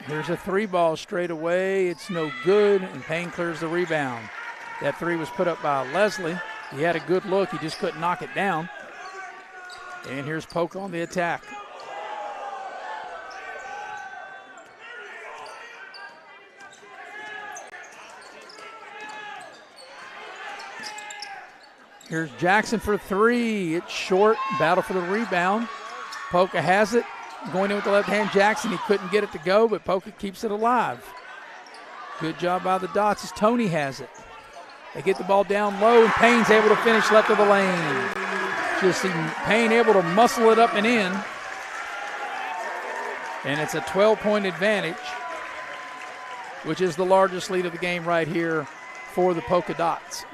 Here's a three ball straight away. It's no good, and Payne clears the rebound. That three was put up by Leslie. He had a good look. He just couldn't knock it down. And here's Poca on the attack. Here's Jackson for three. It's short. Battle for the rebound. Poca has it. Going in with the left hand. Jackson, he couldn't get it to go, but Poca keeps it alive. Good job by the Dots as Tony has it. They get the ball down low, and Payne's able to finish left of the lane. Just see Payne able to muscle it up and in. And it's a 12-point advantage, which is the largest lead of the game right here for the Poca Dots.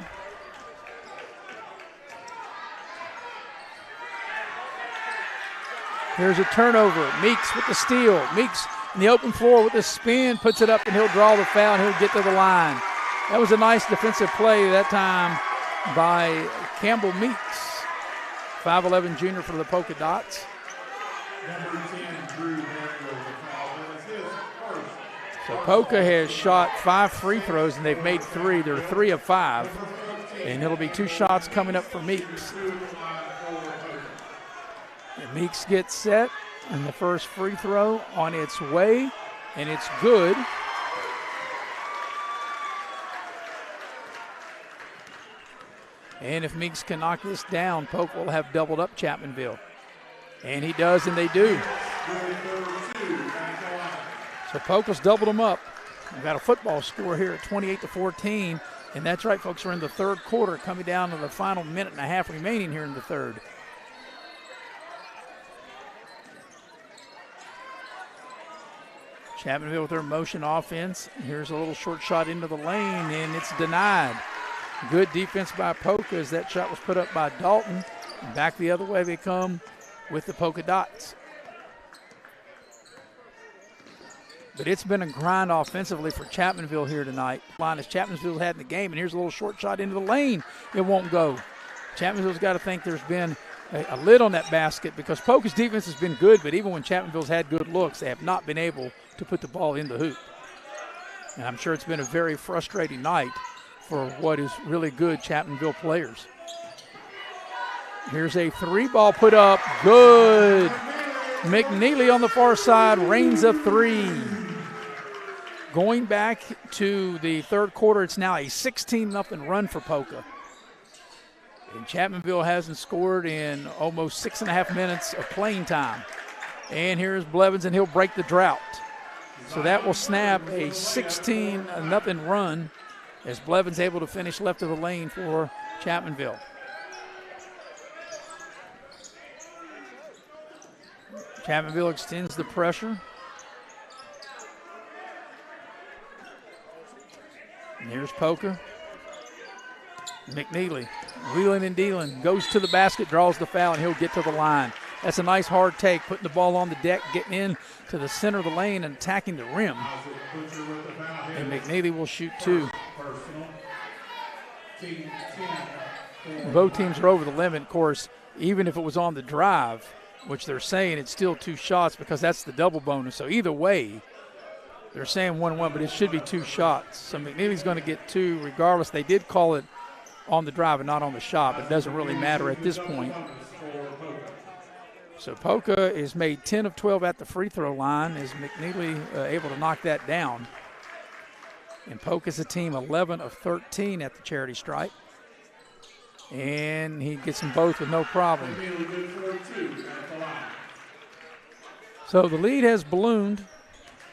Here's a turnover. Meeks with the steal. Meeks in the open floor with the spin, puts it up, and he'll draw the foul, and he'll get to the line. That was a nice defensive play that time by Campbell Meeks, 5'11" junior for the Poca Dots. So Poca has shot 5 free throws, and they've made 3. They're 3 of 5, and it'll be 2 shots coming up for Meeks. And Meeks gets set, and the first free throw on its way, and it's good. And if Meeks can knock this down, Poca will have doubled up Chapmanville. And he does, and they do. So Poca's doubled them up. We've got a football score here at 28-14. And that's right, folks, we're in the third quarter, coming down to the final minute and a half remaining here in the third. Chapmanville with their motion offense. Here's a little short shot into the lane, and it's denied. Good defense by Poca as that shot was put up by Dalton. And back the other way they come with the Poca Dots. But it's been a grind offensively for Chapmanville here tonight. Line as Chapmanville had in the game, and here's a little short shot into the lane. It won't go. Chapmanville's got to think there's been a lid on that basket because Poca's defense has been good, but even when Chapmanville's had good looks, they have not been able to put the ball in the hoop. And I'm sure it's been a very frustrating night for what is really good Chapmanville players. Here's a 3-ball put up. Good. McNeely on the far side rains a 3. Going back to the third quarter, it's now a 16-0 run for Poca. And Chapmanville hasn't scored in almost 6.5 minutes of playing time. And here's Blevins, and he'll break the drought. So that will snap a 16-0 run as Blevins able to finish left of the lane for Chapmanville. Chapmanville extends the pressure. And here's Poca. McNeely wheeling and dealing, goes to the basket, draws the foul, and he'll get to the line. That's a nice hard take, putting the ball on the deck, getting in to the center of the lane and attacking the rim. And McNeely will shoot 2. Both teams are over the limit, of course. Even if it was on the drive, which they're saying it's still 2 shots because that's the double bonus. So either way, They're saying 1-1, but it should be 2 shots. So McNeely's going to get 2 regardless. They did call it on the drive and not on the shot, but it doesn't really matter at this point. So Poca is made 10 of 12 at the free throw line. Is McNeely able to knock that down? And Poca's a team 11 of 13 at the charity stripe. And he gets them both with no problem. So the lead has ballooned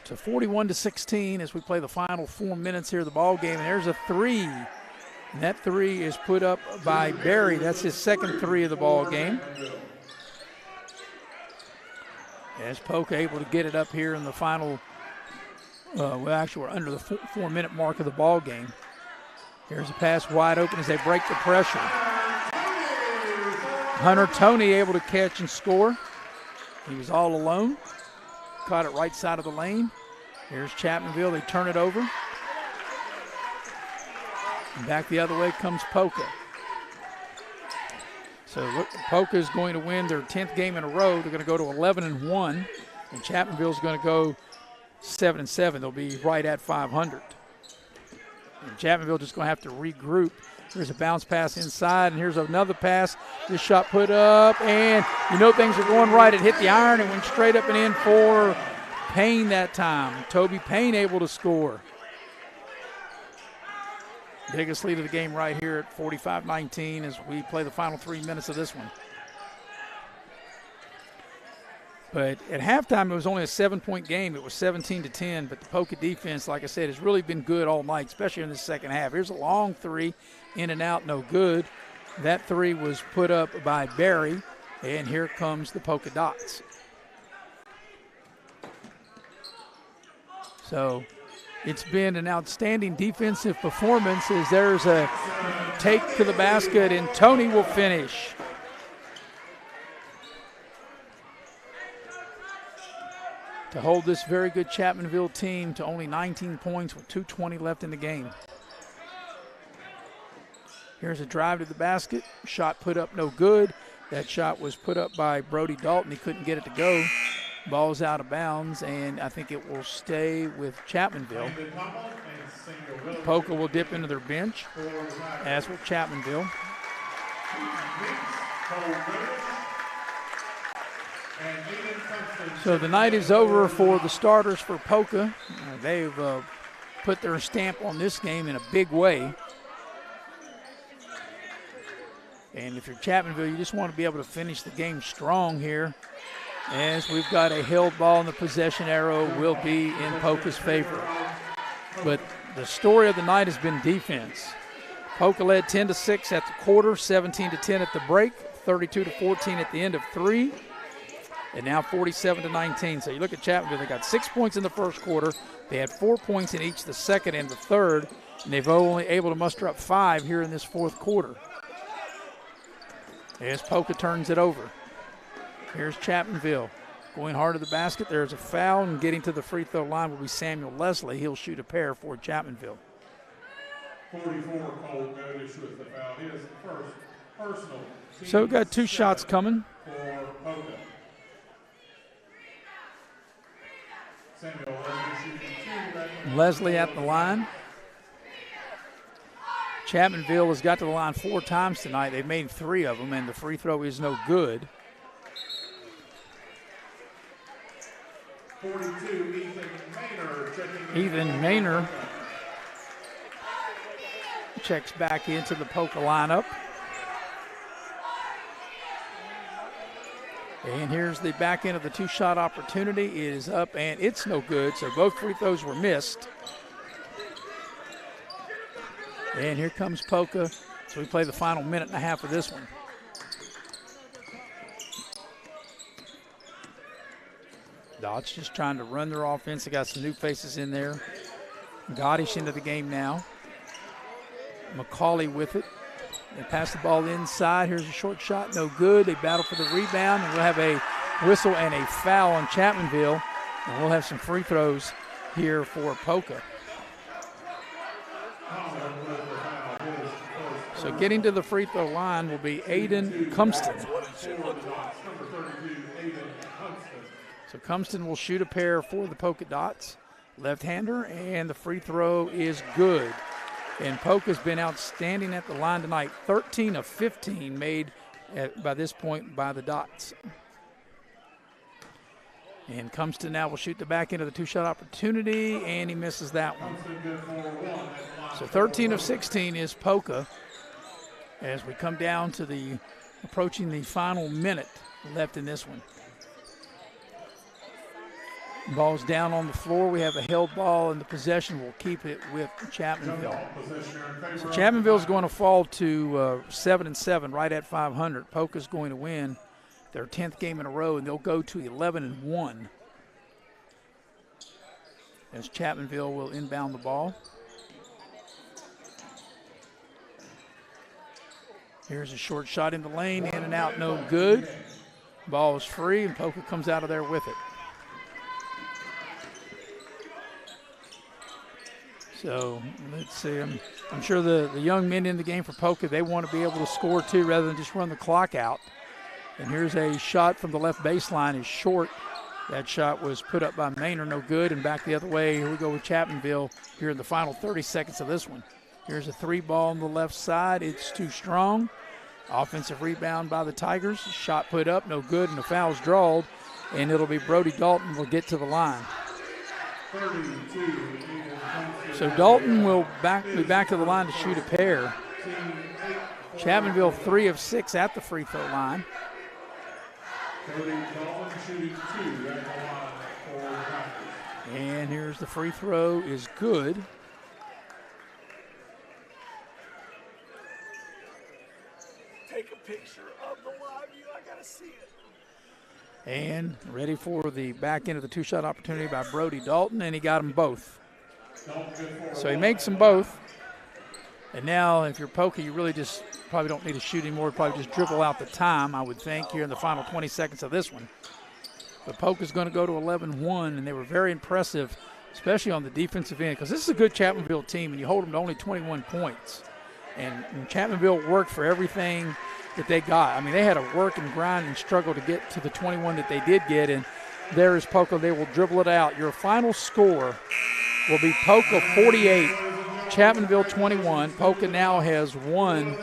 to 41-16 as we play the final 4 minutes here of the ball game. And there's a 3. And that 3 is put up by Barry. That's his second 3 of the ball game. As Poca able to get it up here in the final, well, actually we're under the 4-minute mark of the ball game. Here's a pass wide open as they break the pressure. Hunter Tony able to catch and score. He was all alone. Caught it right side of the lane. Here's Chapmanville. They turn it over. And back the other way comes Poca. So look, Poca is going to win their 10th game in a row. They're going to go to 11-1. And Chapmanville's going to go 7-7. They'll be right at 500. And Chapmanville just going to have to regroup. Here's a bounce pass inside, and here's another pass. This shot put up, and you know things are going right. It hit the iron and went straight up and in for Payne that time. Toby Payne able to score. Biggest lead of the game right here at 45-19 as we play the final 3 minutes of this one. But at halftime, it was only a 7-point game. It was 17-10, but the Poca defense, like I said, has really been good all night, especially in the second half. Here's a long 3, in and out, no good. That 3 was put up by Barry, and here comes the Poca Dots. So it's been an outstanding defensive performance as there's a take to the basket, and Tony will finish. To hold this very good Chapmanville team to only 19 points with 2:20 left in the game. Here's a drive to the basket. Shot put up no good. That shot was put up by Brody Dalton. He couldn't get it to go. Ball's out of bounds, and I think it will stay with Chapmanville. Poca will dip into their bench, as will Chapmanville. So the night is over for the starters for Poca. They've put their stamp on this game in a big way. And if you're Chapmanville, you just want to be able to finish the game strong here, as we've got a held ball, and the possession arrow will be in Poca's favor. But the story of the night has been defense. Poca led 10-6 at the quarter, 17-10 at the break, 32-14 at the end of 3. And now 47-19. So you look at Chapmanville, they got 6 points in the first quarter. They had 4 points in each the second and the third, and they've only able to muster up 5 here in this fourth quarter. As Poca turns it over. Here's Chapmanville going hard to the basket. There's a foul, and getting to the free throw line will be Samuel Leslie. He'll shoot a pair for Chapmanville.
44, Cole Godish with the foul. His first personal.
So we've got 2 shots coming.
For Poca.
Leslie at the line. Chapmanville has got to the line 4 times tonight. They've made 3 of them, and the free throw is no good.
42,
Ethan Maynor checks back into the Poca lineup. And here's the back end of the 2-shot opportunity. It is up, and it's no good, so both free throws were missed. And here comes Poca. So we play the final minute and a half of this one. Dots just trying to run their offense. They got some new faces in there. Godish into the game now. McCauley with it. They pass the ball inside. Here's a short shot, no good. They battle for the rebound, and we'll have a whistle and a foul on Chapmanville. And we'll have some free throws here for Poca. So getting to the free throw line will be Aiden Cumston. So Cumston will shoot a pair for the Poca Dots. left-hander, and the free throw is good. And Poca's been outstanding at the line tonight. 13 of 15 made by this point by the Dots. And comes to now will shoot the back end of the two-shot opportunity, and he misses that one. So 13 of 16 is Poca as we come down to the approaching the final minute left in this one. Ball's down on the floor. We have a held ball, and the possession will keep it with Chapmanville. So Chapmanville's going to fall to 7-7, right at 500. Poca's going to win their 10th game in a row, and they'll go to 11-1 as Chapmanville will inbound the ball. Here's a short shot in the lane, in and out, no good. Ball is free, and Poca comes out of there with it. So let's see. I'm sure the young men in the game for Poca, they want to be able to score too rather than just run the clock out. And here's a shot from the left baseline, is short. That shot was put up by Maynard, no good. And back the other way, here we go with Chapmanville here in the final 30 seconds of this one. Here's a three ball on the left side. It's too strong. Offensive rebound by the Tigers. Shot put up, no good, and the foul's drawed. And it'll be Brody Dalton will get to the line. So Dalton will be back to the line to shoot a pair. Chapmanville 3 of 6 at the free throw line. And here's the free throw is good.
Take a picture of the live view. I gotta see it.
And ready for the back end of the two-shot opportunity by Brody Dalton, and he got them both. So he makes them both. And now if you're Poca, you really just probably don't need to shoot anymore. Probably just dribble out the time, I would think, here in the final 20 seconds of this one. But Poca's going to go to 11-1, and they were very impressive, especially on the defensive end, because this is a good Chapmanville team, and you hold them to only 21 points. And Chapmanville worked for everything that they got. I mean, they had to work and grind and struggle to get to the 21 that they did get, and there is Poca. They will dribble it out. Your final score will be Poca 48, Chapmanville 21. Poca now has won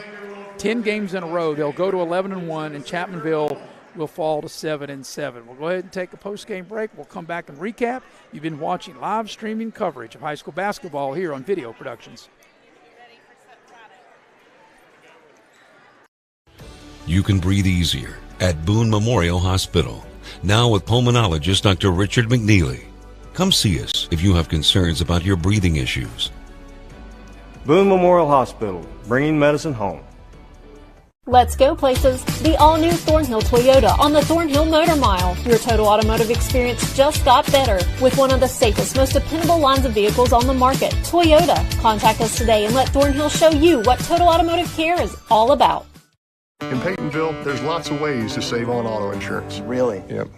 10 games in a row. They'll go to 11-1, and Chapmanville will fall to 7-7. We'll go ahead and take a post-game break. We'll come back and recap. You've been watching live streaming coverage of high school basketball here on Video Productions.
You can breathe easier at Boone Memorial Hospital, now with pulmonologist Dr. Richard McNeely. Come see us if you have concerns about your breathing issues.
Boone Memorial Hospital, bringing medicine home.
Let's go places. The all-new Thornhill Toyota on the Thornhill Motor Mile. Your total automotive experience just got better with one of the safest, most dependable lines of vehicles on the market, Toyota. Contact us today and let Thornhill show you what total automotive care is all about.
In Peytonville, there's lots of ways to save on auto insurance.
Really?
Yep.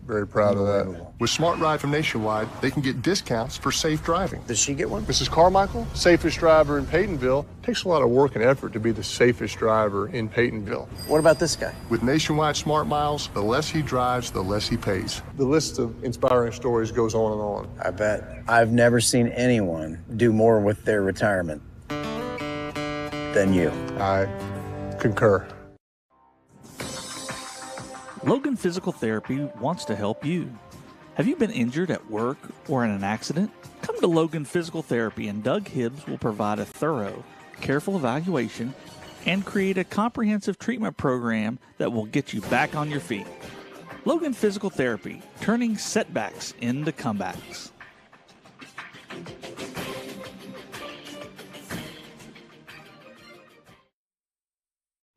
Very proud of that. With Smart Ride from Nationwide, they can get discounts for safe driving.
Does she get one?
Mrs. Carmichael, safest driver in Peytonville. Takes a lot of work and effort to be the safest driver in Peytonville.
What about this guy?
With Nationwide Smart Miles, the less he drives, the less he pays. The list of inspiring stories goes on and on.
I bet. I've never seen anyone do more with their retirement than you.
I concur.
Logan Physical Therapy wants to help you. Have you been injured at work or in an accident? Come to Logan Physical Therapy, and Doug Hibbs will provide a thorough, careful evaluation and create a comprehensive treatment program that will get you back on your feet. Logan Physical Therapy, turning setbacks into comebacks.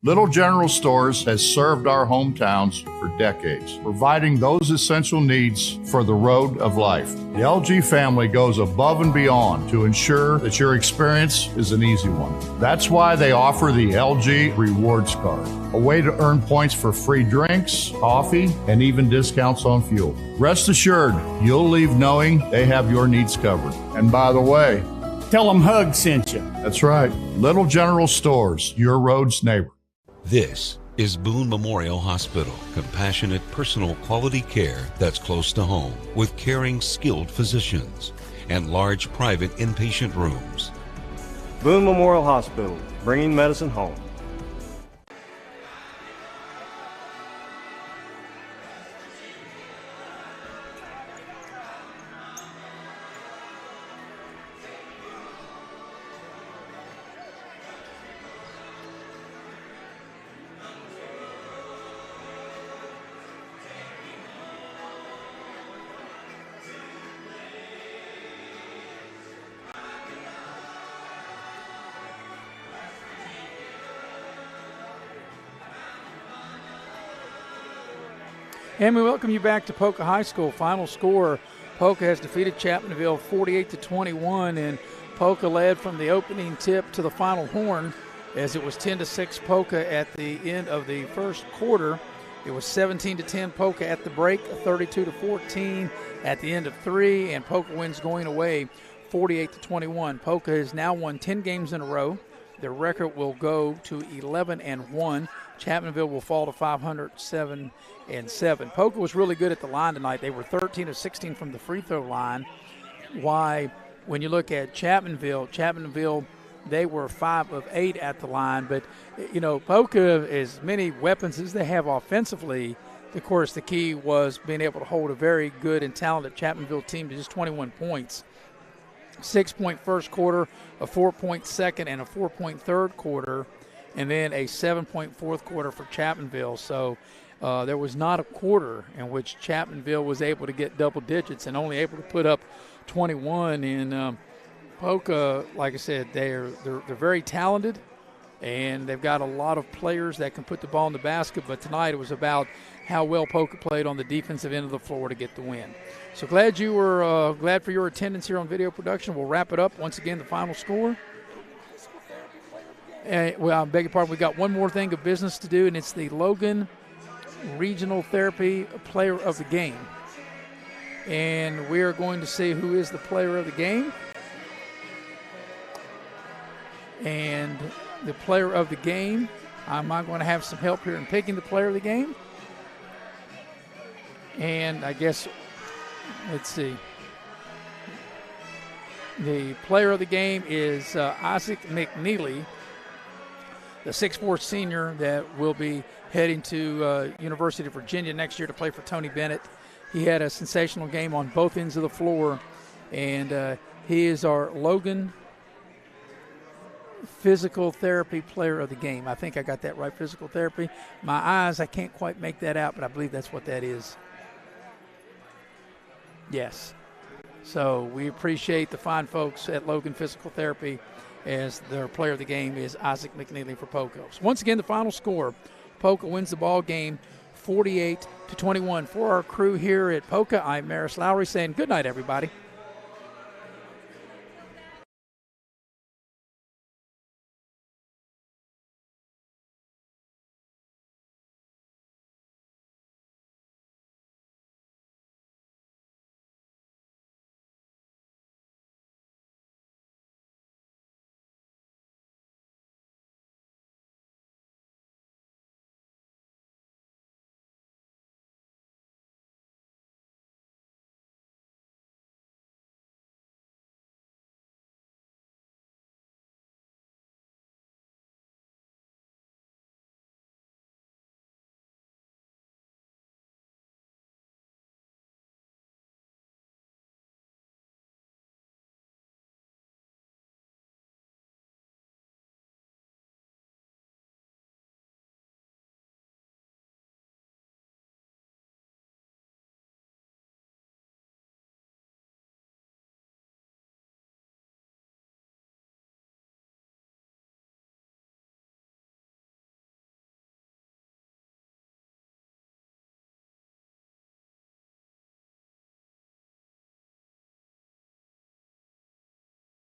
Little General Stores has served our hometowns for decades, providing those essential needs for the road of life. The LG family goes above and beyond to ensure that your experience is an easy one. That's why they offer the LG Rewards Card, a way to earn points for free drinks, coffee, and even discounts on fuel. Rest assured, you'll leave knowing they have your needs covered. And by the way,
tell them Hug sent you.
That's right. Little General Stores, your road's neighbor.
This is Boone Memorial Hospital. Compassionate, personal, quality care that's close to home with caring, skilled physicians and large private inpatient rooms.
Boone Memorial Hospital, bringing medicine home.
And we welcome you back to Poca High School. Final score, Poca has defeated Chapmanville 48-21, and Poca led from the opening tip to the final horn as it was 10-6 Poca at the end of the first quarter. It was 17-10 Poca at the break, 32-14 at the end of three, and Poca wins going away 48-21. Poca has now won 10 games in a row. Their record will go to 11-1. Chapmanville will fall to 507-7. Poca was really good at the line tonight. They were 13 of 16 from the free throw line. Why, when you look at Chapmanville, they were 5 of 8 at the line. But, you know, Poca, as many weapons as they have offensively, of course, the key was being able to hold a very good and talented Chapmanville team to just 21 points. 6-point first quarter, a 4-point second, and a 4-point third quarter, and then a 7-point fourth quarter for Chapmanville. So there was not a quarter in which Chapmanville was able to get double digits and only able to put up 21. And Poca, like I said, they're very talented, and they've got a lot of players that can put the ball in the basket. But tonight it was about how well Poca played on the defensive end of the floor to get the win. So glad you were glad for your attendance here on video production. We'll wrap it up once again. The final score. Well, I beg your pardon. We got one more thing of business to do, and it's the Logan Regional Therapy Player of the Game. And we are going to see who is the player of the game. And the player of the game, I'm going to have some help here in picking the player of the game. And I guess, let's see. The player of the game is Isaac McNeely, the 6'4" senior that will be heading to University of Virginia next year to play for Tony Bennett. He had a sensational game on both ends of the floor, and he is our Logan Physical Therapy Player of the Game. I think I got that right, physical therapy. My eyes, I can't quite make that out, but I believe that's what that is. Yes. So we appreciate the fine folks at Logan Physical Therapy, as their player of the game is Isaac McNeely for Poca. So once again, the final score, Poca wins the ball game 48-21. For our crew here at Poca, I'm Maris Lowry saying good night, everybody.